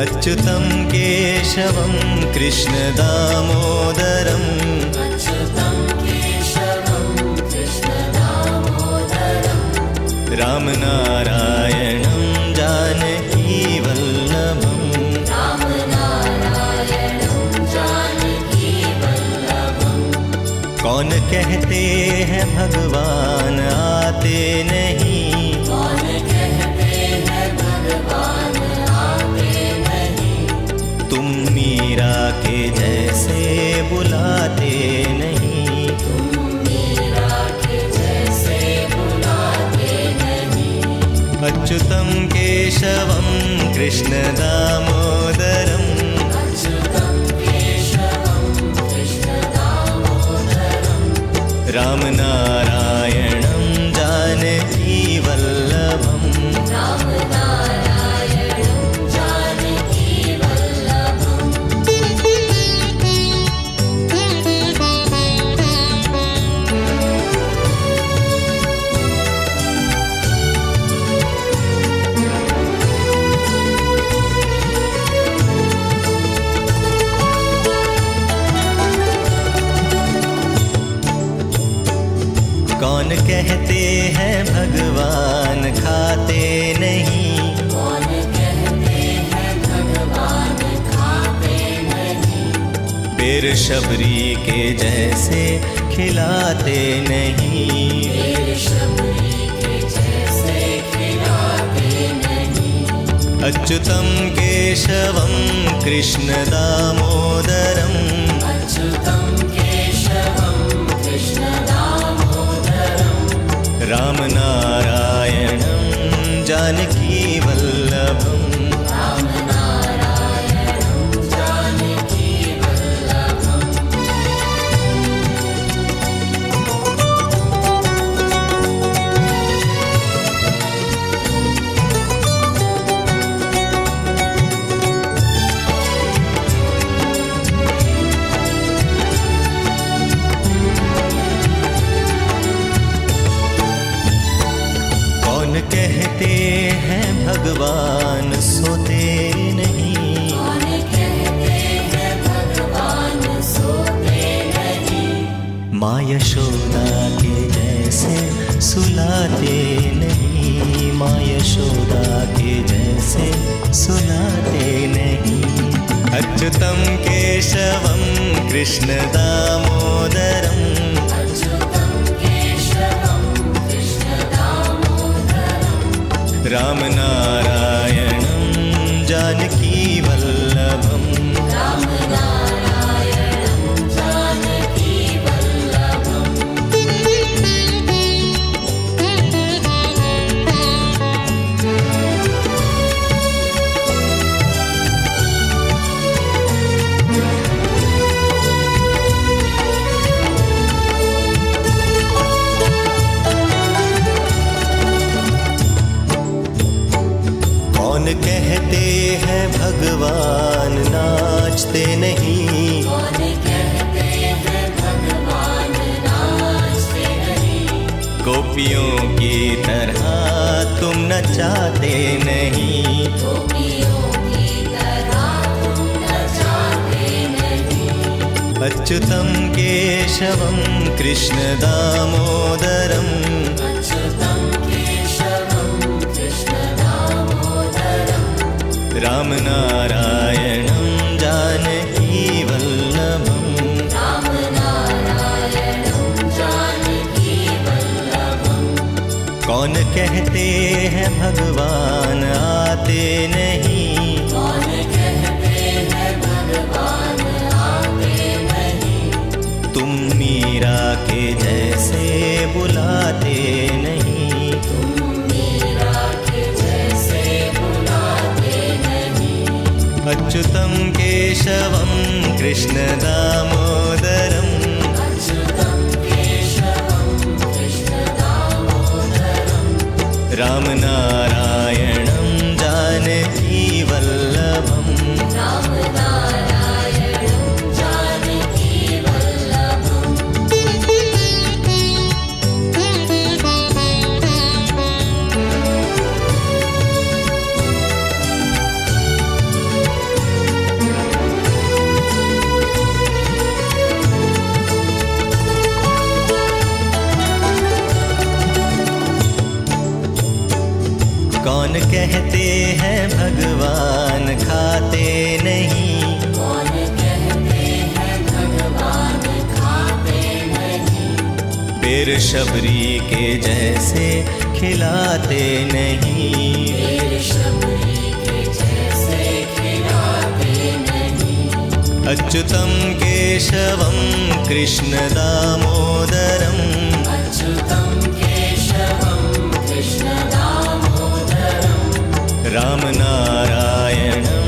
अच्युतं केशवं कृष्णदामोदरम् अच्युतं केशवं कृष्णदामोदरं रामनारायणं जानकीवल्लभम् रामनारायणं जानकीवल्लभम् कौन कहते हैं भगवान आते नहीं, कौन कहते हैं भगवान आते नहीं, तुम मीरा के जैसे बुलाते नहीं, तुम मीरा के जैसे बुलाते नहीं। अच्युतं केशवं कृष्णदामोदरम् अच्युतं केशवं कृष्णदामोदरं रामनारायणं जानकीवल्लभम् रामनारायणं जानकीवल्लभम् कहते हैं भगवान खाते नहीं, कौन कहते हैं भगवान खाते नहीं, फिर शबरी के जैसे खिलाते नहीं, फिर शबरी के जैसे खिलाते नहीं। अच्युतं केशवं कृष्ण दामोदरम् अच्युतं केशवं कृष्ण दामोदरं, रामनारायणं जानकी वल्लभम् रामनारायणं जानकी वल्लभम्। कौन कहते हैं भगवान सोते नहीं, कौन कहते हैं भगवान सोते नहीं, माँ यशोदा के जैसे सुलाते नहीं, माँ यशोदा के जैसे सुलाते नहीं। अच्युतं केशवं कृष्ण दामोदरम् अच्युतं केशवं कृष्ण दामोदरं, रामनारायणं जानकी वल्लभम् रामनारायणं जानकी वल्लभम्। कौन कहते हैं भगवान नाचते नहीं, कौन कहते हैं भगवान नाचते नहीं, गोपियों की तरह तुम नचाते नहीं, गोपियों की तरह तुम नचाते नहीं। अच्युतं केशवं कृष्ण दामोदरम् अच्युतं केशवं कृष्ण दामोदरं, रामनारायणं जानकी वल्लभम् रामनारायणं जानकी वल्लभम्। कौन कहते हैं भगवान आते नहीं, कौन कहते हैं भगवान आते नहीं, तुम मीरा के जैसे बुलाते नहीं, तुम मीरा के जैसे बुलाते नहीं। अच्युतं केशवं कृष्ण दामोदरम् अच्युतं केशवं कृष्ण दामोदरं, रामनारायणं जानकी वल्लभम् रामनारायणं जानकी वल्लभम्। कौन कहते हैं भगवान खाते नहीं, कौन कहते हैं भगवान खाते नहीं, फिर शबरी के जैसे खिलाते नहीं, फिर शबरी के जैसे खिलाते नहीं। अच्युतं केशवं कृष्ण दामोदरम् अच्युतं केशवं कृष्ण दामोदरं, रामनारायणं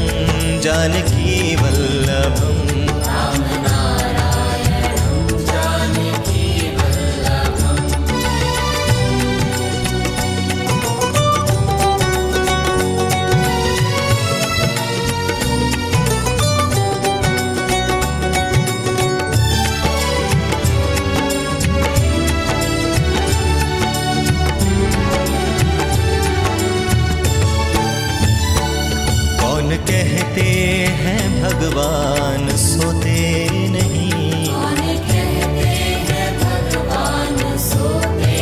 जानकी वल्लभम् रामनारायणं जानकी वल्लभम्। कहते हैं भगवान सोते नहीं, कौन कहते हैं भगवान सोते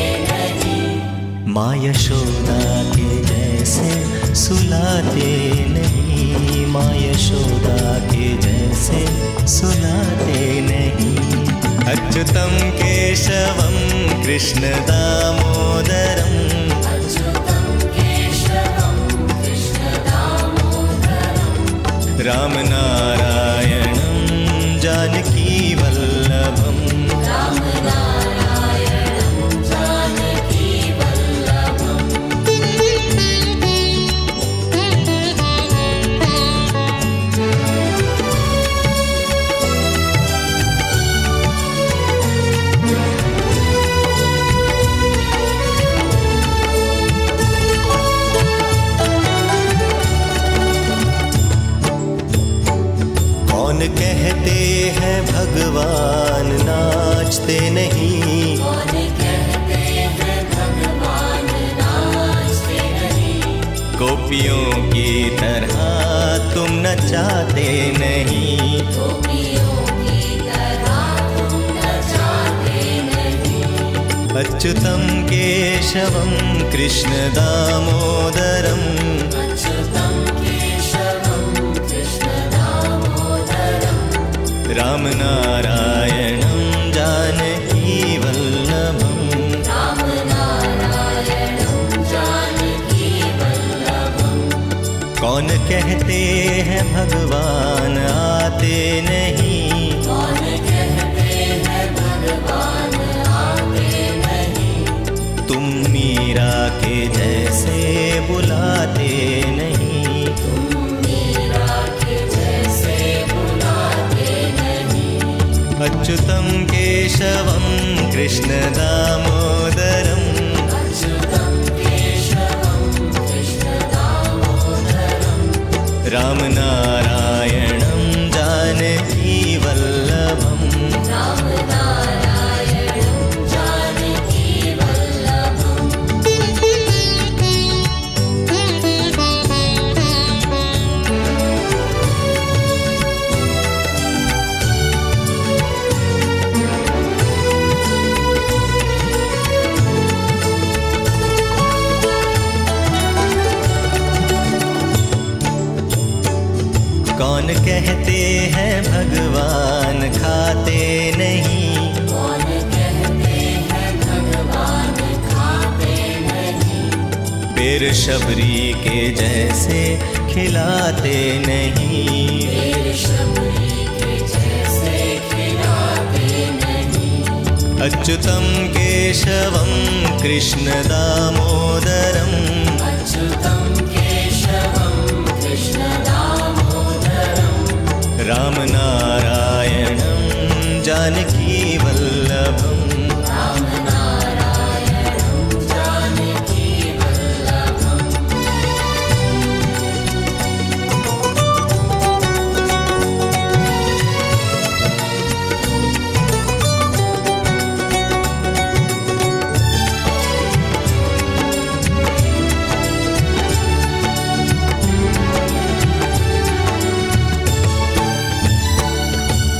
माँ यशोदा के जैसे सुलाते नहीं, माँ यशोदा के जैसे सुलाते नहीं। अच्युतं केशवं कृष्ण दामोदरम् अच्युतं केशवं कृष्ण दामोदरं रामनारायणं जानकी वल्लभम् रामनारायणं जानकी वल्लभम्। कौन कहते हैं भगवान नाचते नहीं, कौन कहते हैं भगवान नाचते नहीं, गोपियों की तरह तुम नचाते नहीं। गोपियों की तरह तुम नचाते नहीं। अच्युतं केशवं कृष्ण दामोदरम् अच्युतं केशवं कृष्ण दामोदरं रामनारायणं जानकी वल्लभम् रामनारायणं जानकी वल्लभम्। कौन कहते हैं भगवान आते नहीं, कौन कहते हैं भगवान आते नहीं, तुम मीरा के जैसे बुलाते नहीं। तुम मीरा के जैसे बुलाते नहीं। अच्युतं केशवं कृष्ण दामोदरम् अच्युतं केशवं कृष्ण दामोदरं रामनारायणं जानकी वल्लभम् रामनारायणं जानकी वल्लभम्। कौन कहते हैं भगवान खाते नहीं, कौन कहते हैं भगवान खाते नहीं, पेड़ शबरी के जैसे खिलाते नहीं। पेड़ शबरी के जैसे खिलाते नहीं। अच्युतं केशवं कृष्ण दामोदरम् अच्युतं केशवं कृष्ण दामोदरं रामनारायणं जानकी वल्लभम् रामनारायणं जानकी वल्लभम्।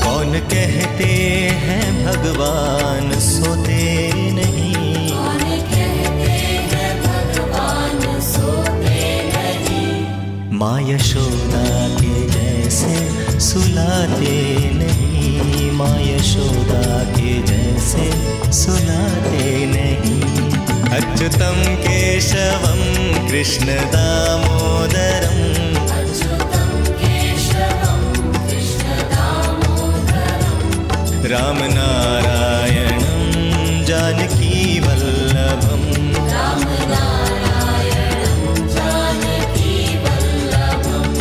कौन कहते हैं भगवान सोते नहीं, कौन कहते हैं भगवान सोते नहीं, माँ यशोदा के जैसे सुलाते नहीं, माँ यशोदा के जैसे सुलाते नहीं। अच्युतं केशवं कृष्ण दामोदरम् अच्युतं केशवं कृष्ण दामोदरं रामनारायणं जानकी वल्लभम् रामनारायणं जानकी वल्लभम्।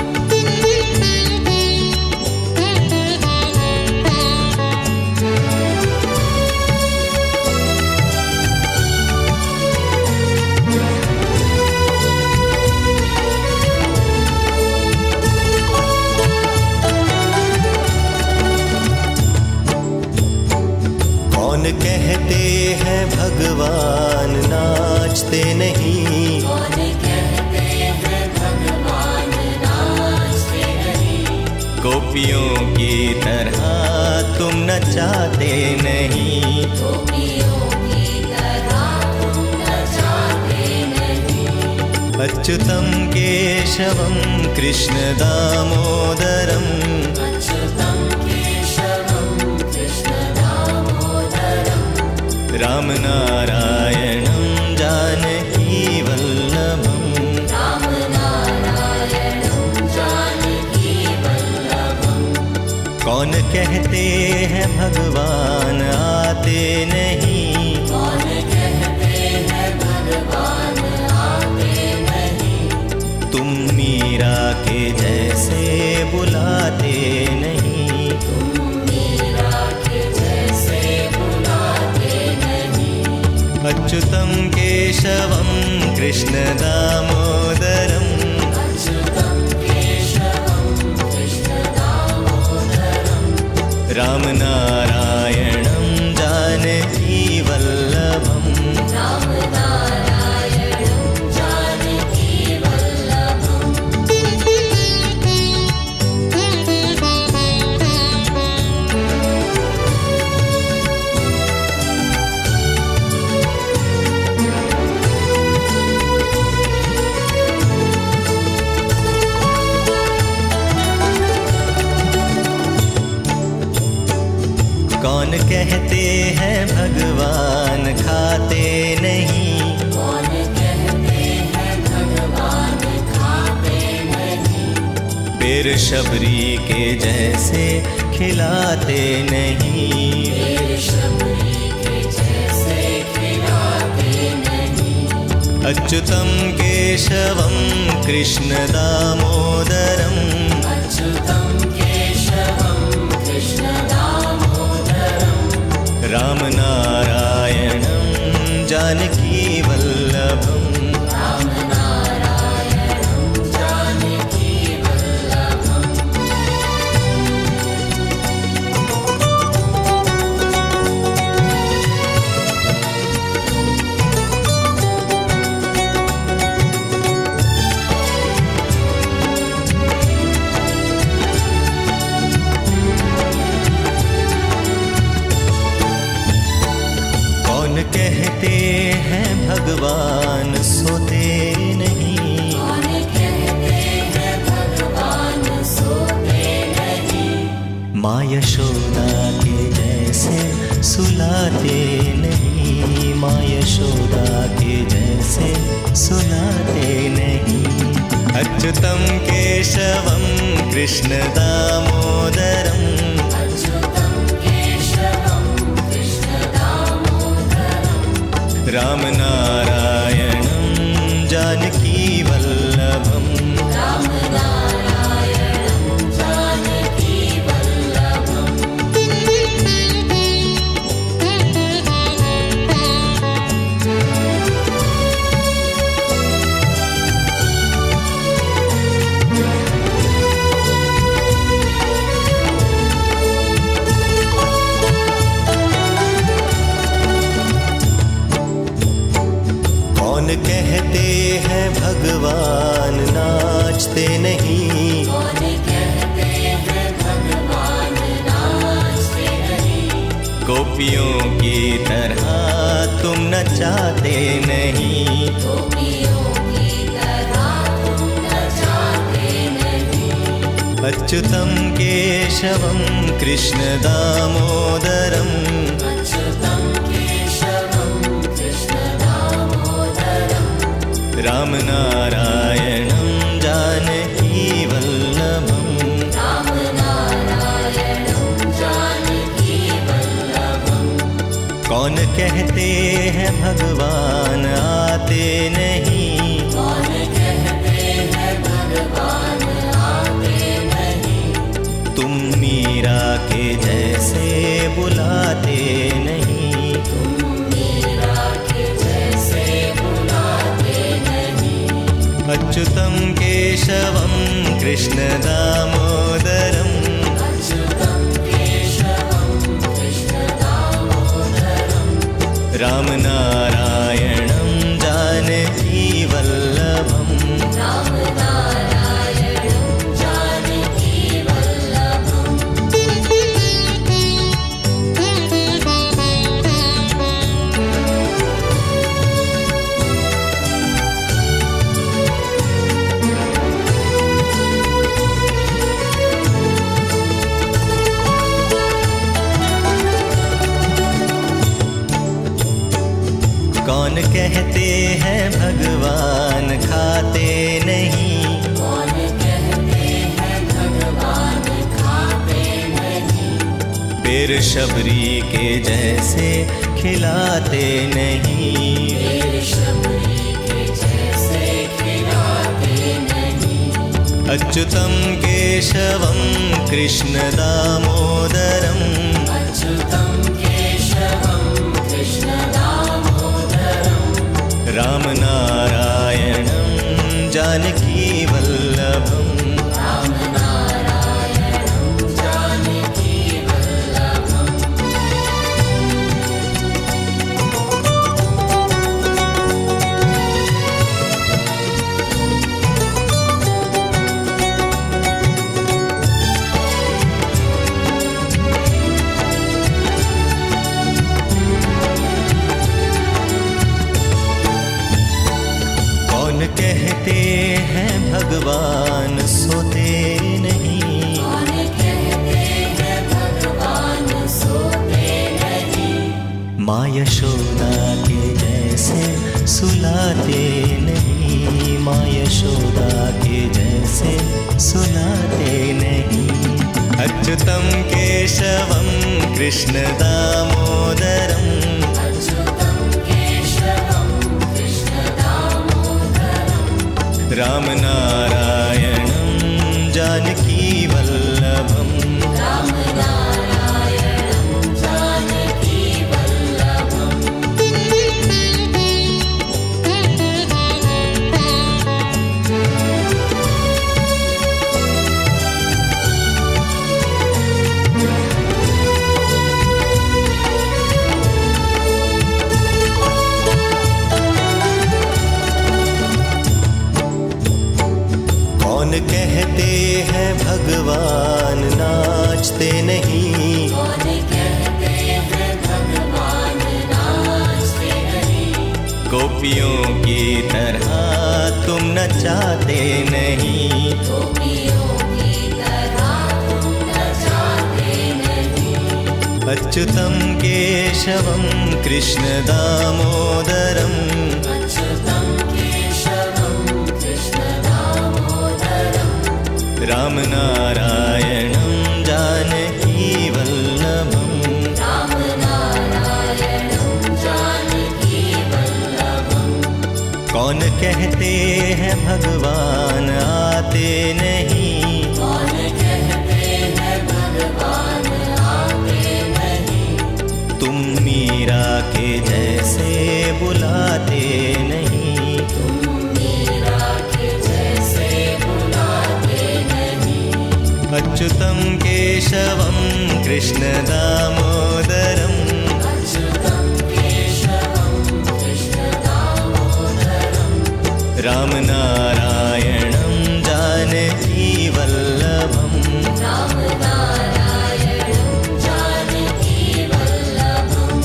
कौन कहते हैं भगवान नाचते नहीं, कौन कहते हैं भगवान नाचते नहीं, गोपियों की तरह तुम नचाते नहीं। गोपियों की तरह तुम नचाते अच्युतं केशवं कृष्ण दामोदरम् अच्युतं केशवं कृष्ण दामोदरम् रामनारायणं जानकी वल्लभम् रामनारायणं जानकी वल्लभम् कौन कहते हैं भगवान आते नहीं कौन कहते हैं भगवान आते नहीं तुम मीरा के जैसे बुलाते नहीं तुम मीरा के जैसे बुलाते नहीं अच्युतं केशवं कृष्ण दामोदरम् अच्युतं केशवं कृष्ण दामोदरम् रामनारायणं जानकी वल्लभम् रामनारायणं जानकी वल्लभम् कौन कहते हैं भगवान खाते नहीं कौन कहते हैं भगवान खाते नहीं पेड़ शबरी के जैसे खिलाते नहीं पेड़ शबरी के जैसे खिलाते नहीं अच्युतं केशवं कृष्ण दामोदरम् अच्युतं केशवं कृष्ण दामोदरम् रामनारायणं जानकी वल्लभम् रामनारायणं जानकी वल्लभम् कौन कहते हैं भगवान सोते नहीं कौन कहते हैं भगवान सोते नहीं माँ यशोदा के जैसे सुलाते नहीं माँ यशोदा के जैसे सुलाते नहीं अच्युतं केशवं कृष्ण दामोदरम् अच्युतं केशवं कृष्ण दामोदरम् रामनारायणं जानकी वल्लभम् रामनारायणं जानकी वल्लभम् कौन कहते हैं भगवान नाचते नहीं कौन कहते हैं भगवान नाचते नहीं गोपियों की तरह तुम नचाते नहीं गोपियों की तरह तुम नचाते नहीं अच्युतं केशवं कृष्ण दामोदरम् अच्युतं केशवं कृष्ण दामोदरम् रामनारायणं जानकी वल्लभम् रामनारायणं जानकी वल्लभम् कौन कहते हैं भगवान आते नहीं कौन कहते हैं भगवान आते नहीं तुम मीरा के जैसे बुलाते नहीं तुम मीरा के जैसे बुलाते नहीं अच्युतं केशवं कृष्ण दामोदरम् अच्युतं केशवं कृष्ण दामोदरम् रामनारायणं जानकी वल्लभम् रामनारायणं जानकी वल्लभम् कौन कहते हैं भगवान खाते नहीं, कौन कहते हैं भगवान खाते नहीं, फिर शबरी के जैसे खिलाते नहीं, फिर शबरी के जैसे खिलाते नहीं। अच्युतं केशवं कृष्ण दामोदरं, अच्युतं केशवं कृष्ण दामोदरं, रामनारायणं जानकी वल्लभम्। रामनारायणं जानकी वल्लभम्। कौन कहते हैं भगवान सोते नहीं, कौन कहते हैं भगवान सोते नहीं, माँ यशोदा के जैसे सुलाते नहीं, माँ यशोदा के जैसे सुलाते नहीं। अच्युतं केशवं कृष्ण दामोदरं, अच्युतं केशवं कृष्ण दामोदरं, रामनारायणं जानकी वल्लभम्। रामनारायणं जानकी वल्लभम्। कौन कहते हैं भगवान नाचते नहीं, कौन कहते हैं भगवान नाचते नहीं, गोपियों की तरह तुम नचाते नहीं, गोपियों की तरह तुम नचाते नहीं। अच्युतं केशवं कृष्ण दामोदरं, अच्युतं केशवं कृष्ण दामोदरं, रामनारायणं जानकी वल्लभम्। रामनारायणं जानकी वल्लभम्। कौन कहते हैं भगवान आते नहीं, कौन कहते हैं भगवान आते नहीं, तुम मीरा के जैसे बुलाते नहीं, तुम मीरा के जैसे बुलाते नहीं। अच्युतं केशवं कृष्ण दामोदरं, अच्युतं केशवं कृष्ण दामोदरं, रामनारायणं जानकी वल्लभम्। रामनारायणं जानकी वल्लभम्।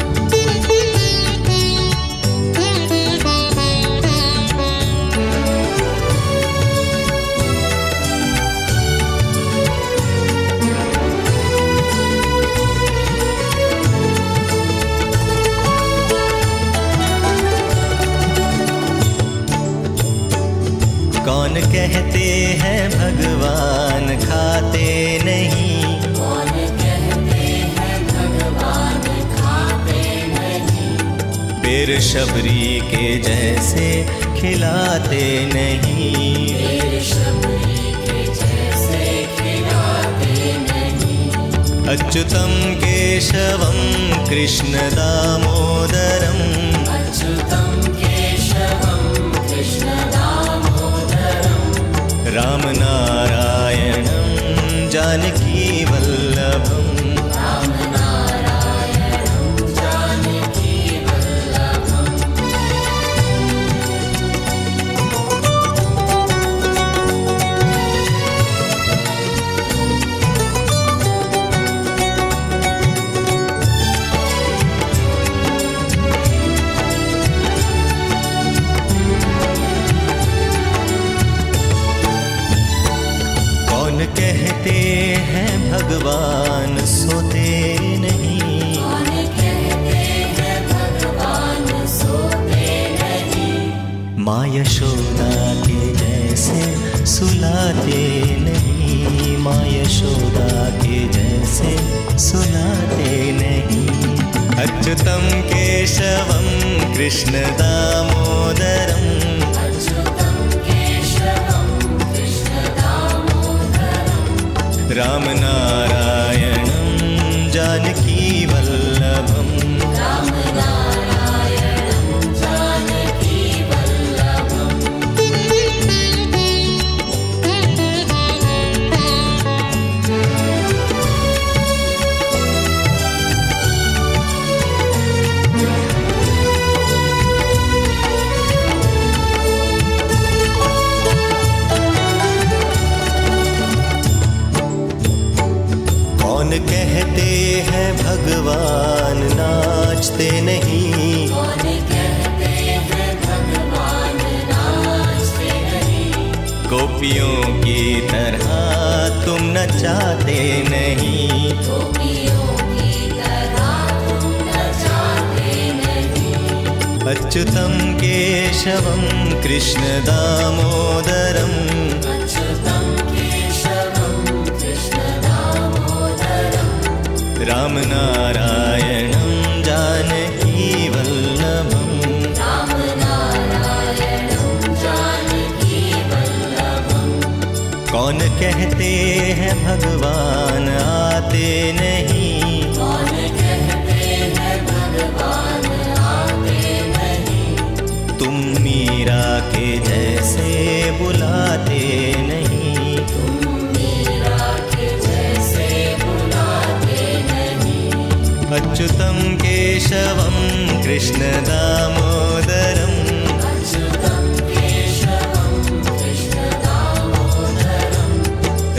कौन कहते हैं भगवान खाते नहीं, कौन कहते हैं भगवान खाते नहीं, फिर शबरी के जैसे खिलाते नहीं, फिर शबरी के जैसे खिलाते नहीं। अच्युतं केशवं कृष्ण दामोदरं, अच्युतं केशवं कृष्ण दामोदरं, रामनारायणं जानकी वल्लभम्। रामनारायणं जानकी वल्लभम्। कहते हैं भगवान सोते नहीं, कौन कहते हैं भगवान सोते माँ यशोदा के जैसे सुलाते नहीं, माँ यशोदा के जैसे सुलाते नहीं। अच्युतं केशवं कृष्ण दामोदरं, अच्युतं केशवं कृष्ण दामोदरं, राम नारायणं जानकी वल्लभं, राम नारायणं जानकी वल्लभम्। कौन कहते हैं भगवान नाचते नहीं, कौन कहते हैं भगवान नाचते नहीं, गोपियों की तरह तुम नचाते नहीं। गोपियों की तरह तुम नचाते नहीं। अच्युतं केशवं कृष्ण दामोदरं, अच्युतं केशवं कृष्ण दामोदरं, राम नारायणं जानकी वल्लभं, राम नारायणं जानकी वल्लभम्। कौन कहते हैं भगवान आते नहीं, कौन कहते हैं भगवान आते नहीं, तुम मीरा के जैसे बुलाते नहीं। तुम मीरा के जैसे बुलाते नहीं। अच्युतं केशवं कृष्ण दामोदरं, अच्युतं केशवं कृष्ण दामोदरं,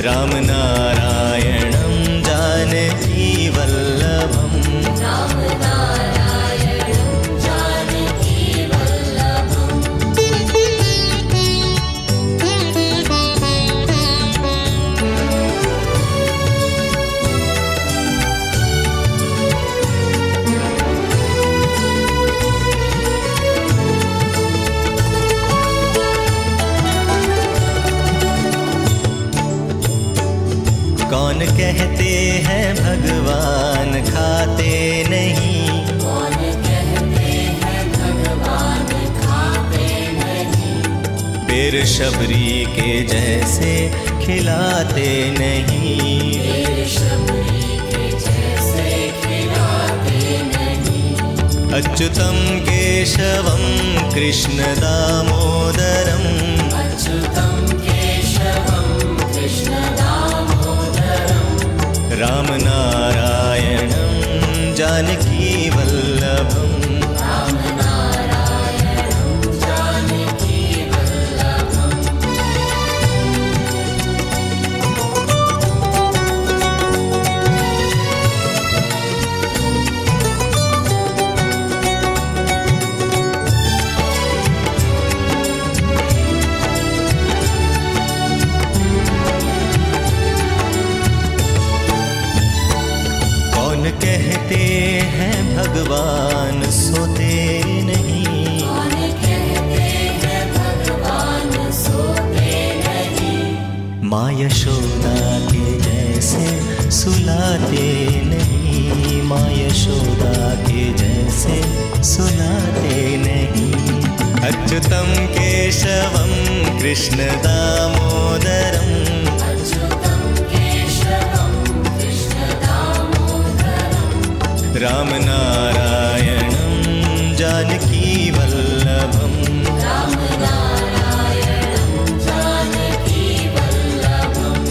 राम नारायणं जानकी वल्लभं, राम नारायणं जानकी वल्लभम्। कौन कहते हैं भगवान खाते नहीं, कौन कहते हैं भगवान खाते नहीं, फिर शबरी के जैसे खिलाते नहीं। फिर शबरी के जैसे खिलाते नहीं। अच्युतं केशवं कृष्ण दामोदरं, अच्युतं केशवं कृष्ण दामोदरं, राम नारायणं जानकी वल्लभं, राम नारायणं जानकी वल्लभम्। कौन कहते हैं भगवान सोते नहीं, कौन कहते हैं भगवान सोते नहीं, माँ यशोदा के जैसे सुलाते नहीं, माँ यशोदा के जैसे सुलाते नहीं। अच्युतं केशवं कृष्ण दामोदरं, अच्युतं केशवं कृष्ण दामोदरं, राम नारायणं जानकी वल्लभं, राम नारायणं जानकी वल्लभम्।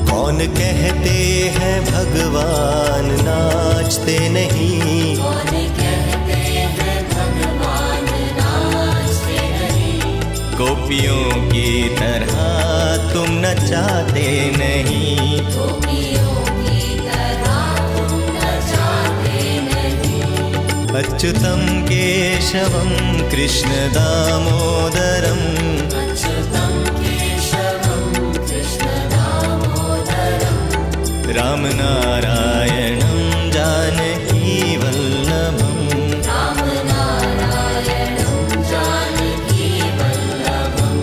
कौन कहते हैं भगवान नाचते नहीं, कौन कहते हैं भगवान नाचते नहीं, गोपियों की तरह तुम नचाते नहीं। गोपियों की तरह तुम नचाते अच्युतं केशवं कृष्णदामोदरम् अच्युतं केशवं कृष्णदामोदरं रामनारायणं जानकीवल्लभम् रामनारायणं जानकीवल्लभम्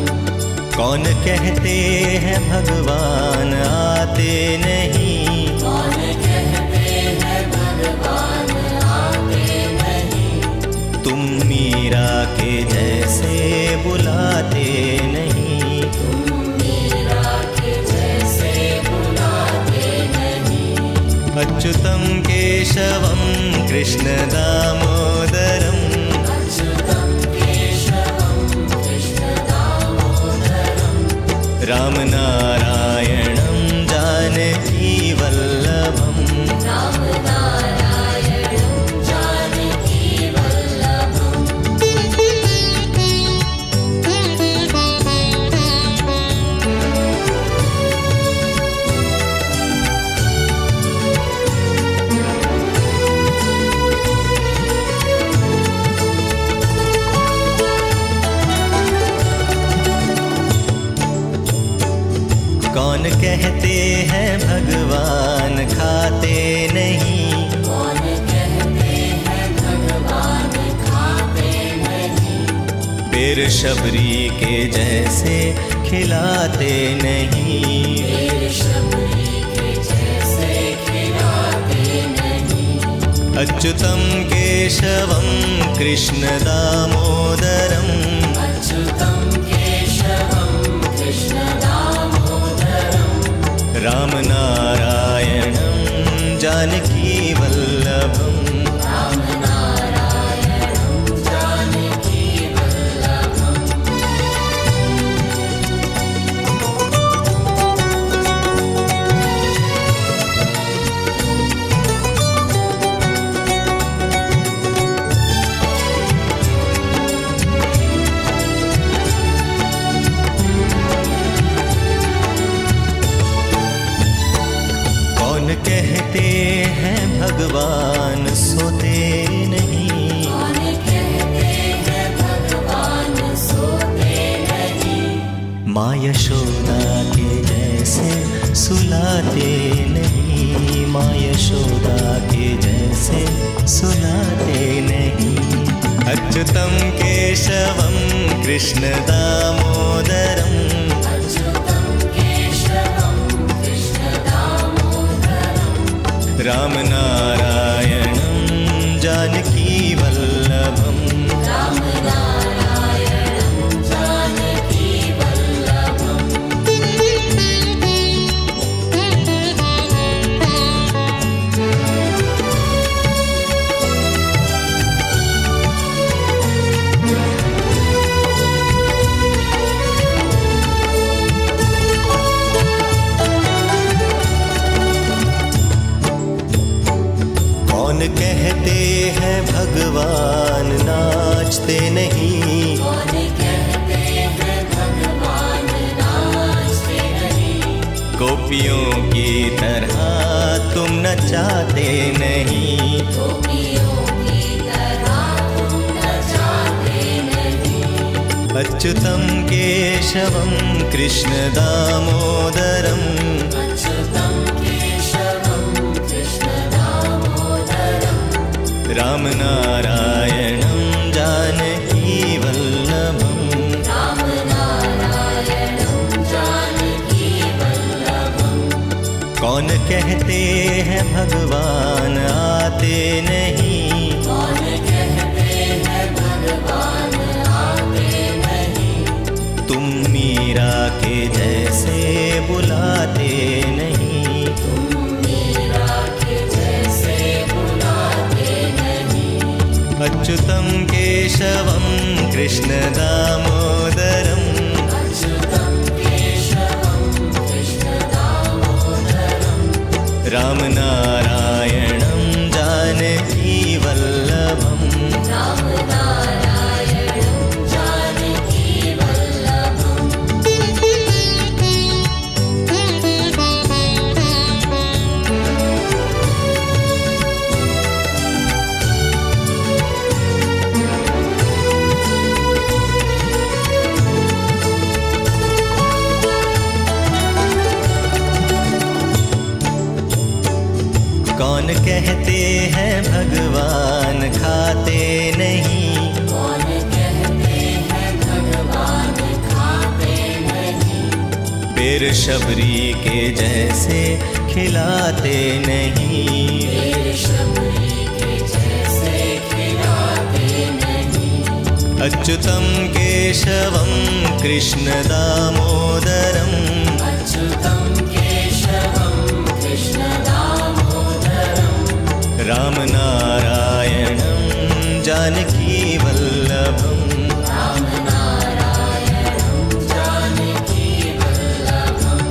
कौन कहते हैं भगवान आते नहीं, कौन कहते हैं भगवान आते नहीं, तुम मीरा के जैसे बुलाते नहीं। तुम मीरा के जैसे बुलाते नहीं। अच्युतं केशवं कृष्णदामोदरम् अच्युतं केशवं कृष्णदामोदरं रामनारायणं जानकीवल्लभम् रामनारायणं जानकीवल्लभम् कौन कहते हैं भगवान खाते नहीं, कौन कहते हैं भगवान खाते नहीं, फिर शबरी के जैसे खिलाते नहीं। फिर शबरी के जैसे खिलाते नहीं। अच्युतं केशवं कृष्णदामोदरम् अच्युतं केशवं कृष्णदामोदरं रामनारायणं जानकीवल्लभम् रामनारायणं जानकीवल्लभम् कौन कहते हैं भगवान सोते नहीं, कौन कहते हैं भगवान सोते नहीं, माँ यशोदा के जैसे सुलाते नहीं। माँ यशोदा के जैसे सुलाते नहीं। अच्युतं केशवं कृष्णदामोदरम् अच्युतं केशवं कृष्णदामोदरं रामनारायणं जानकीवल्लभम् रामनारायणं जानकीवल्लभम् कौन कहते हैं भगवान नाचते नहीं, कौन कहते हैं भगवान नाचते नहीं, गोपियों की तरह तुम नचाते नहीं। गोपियों की तरह तुम नचाते नहीं। अच्युतं केशवं कृष्णदामोदरम् अच्युतं केशवं कृष्णदामोदरं रामनारायणं जानकीवल्लभम् रामनारायणं जानकीवल्लभम् कौन कहते हैं भगवान आते नहीं, कौन कहते हैं भगवान आते नहीं, तुम मीरा के जैसे बुलाते नहीं। तुम मीरा के जैसे बुलाते नहीं। अच्युतं केशवं कृष्णदामोदरम् अच्युतं केशवं कृष्णदामोदरं रामनारायणं जानकीवल्लभम् रामनारायणं जानकीवल्लभम् कहते हैं भगवान खाते नहीं, कौन कहते हैं भगवान खाते नहीं। फिर शबरी के जैसे खिलाते नहीं, फिर शबरी के जैसे खिलाते नहीं। अच्युतं केशवं कृष्ण दामोदरम्, अच्युतं केशवं कृष्ण दामोदरम्, रामनारायणं जानकी वल्लभम्, रामनारायणं जानकी वल्लभम्।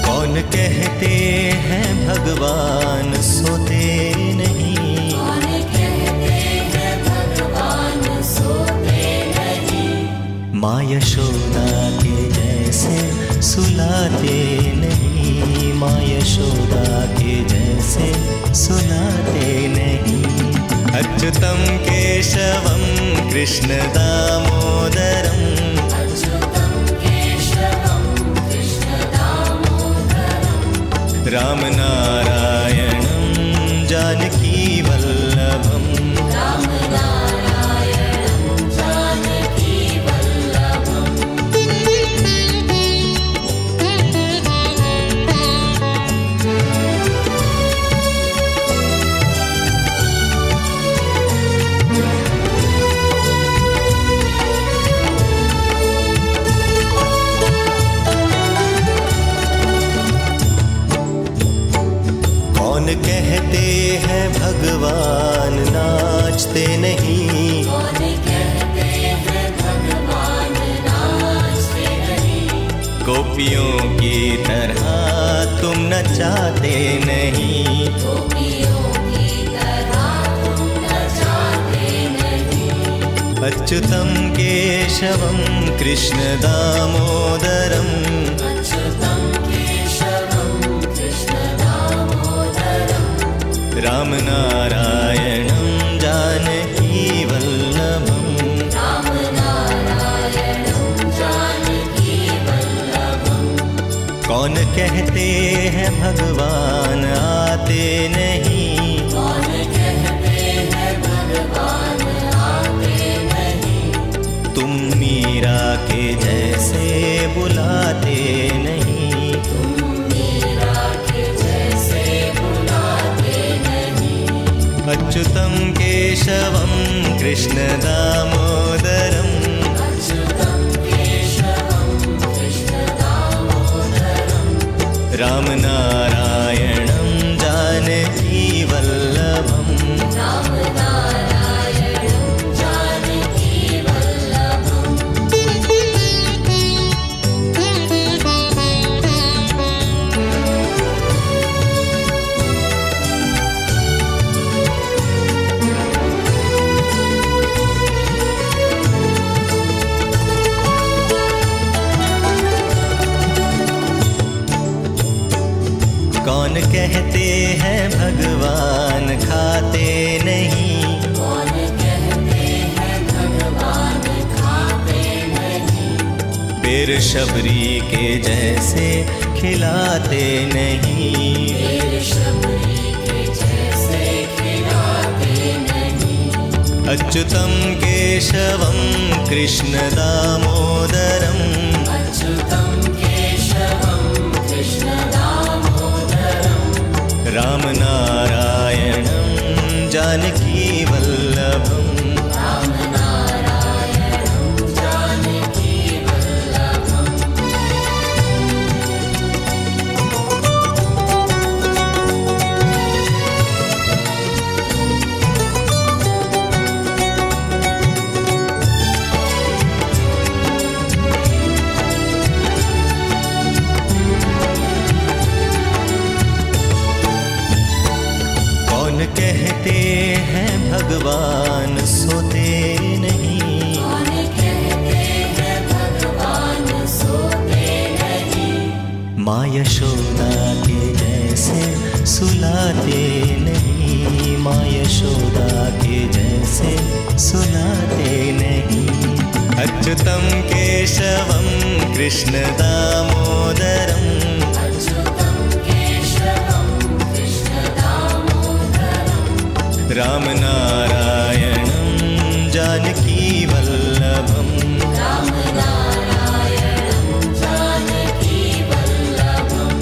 कौन कहते हैं भगवान सोते नहीं, कौन कहते हैं भगवान सोते नहीं। माँ यशोदा के जैसे सुलाते नहीं, माँ यशोदा के जैसे सुलाते नहीं। अच्युतं केशवं कृष्ण दामोदरम्, अच्युतं केशवं कृष्ण दामोदरम्, रामनारायणं जानकी वल्लभम्, रामनारायणं जानकी वल्लभम्। कौन कहते हैं भगवान नाचते नहीं, कौन कहते हैं भगवान नाचते नहीं। गोपियों की तरह तुम नचाते नहीं, गोपियों की तरह तुम नचाते नहीं। अच्युतं केशवं कृष्ण दामोदरम्, अच्युतं केशवं कृष्ण दामोदरम्, रामनारायणं जानकी वल्लभम्, रामनारायणं जानकी वल्लभम्। कौन कहते हैं भगवान आते नहीं, कौन कहते हैं भगवान आते नहीं। तुम मीरा के जैसे बुलाते नहीं, तुम मीरा के जैसे बुलाते नहीं। अच्युतं केशवं कृष्ण दामोदरम्, अच्युतं केशवं कृष्ण दामोदरम्, रामनारायणं जानकी वल्लभम्, रामनारायणं जानकी वल्लभम्। कौन कहते हैं भगवान खाते नहीं, कौन कहते हैं भगवान खाते नहीं। फिर शबरी के जैसे खिलाते नहीं, फिर शबरी के जैसे खिलाते नहीं। अच्युतं केशवं कृष्ण दामोदरम्, अच्युतं केशवं कृष्ण दामोदरम्, रामनारायणं जानकी वल्लभम्, रामनारायणं जानकी वल्लभम्। कहते हैं भगवान सोते नहीं, कौन कहते हैं भगवान सोते नहीं। माँ यशोदा के जैसे सुलाते नहीं, माँ यशोदा के जैसे सुलाते नहीं। अच्युतं केशवं कृष्ण दामोदरम् अच्युतं केशवं कृष्ण दामोदरं राम नारायणं जानकी वल्लभम् राम नारायणं जानकी वल्लभम्।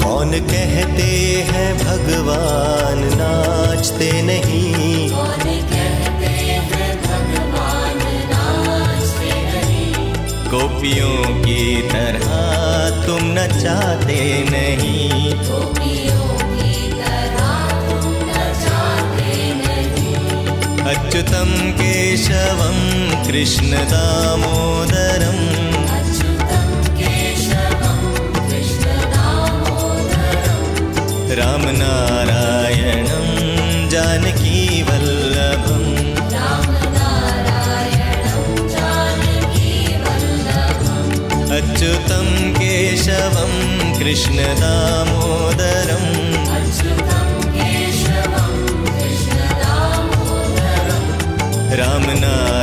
कौन कहते हैं भगवान नाचते नहीं, कौन कहते हैं भगवान नाचते नहीं, गोपियों की तरह तुम नचाते नहीं। गोपियों की तरह तुम नचाते नहीं। अच्युतं केशवं कृष्ण दामोदरम् अच्युतं केशवं कृष्ण दामोदरं राम नारायणं जानकी वल्लभम् राम नारायणं जानकी वल्लभम्। अच्युतं केशवं कृष्ण दामोदरम् अच्युतं केशवं कृष्ण दामोदरं राम नारायणं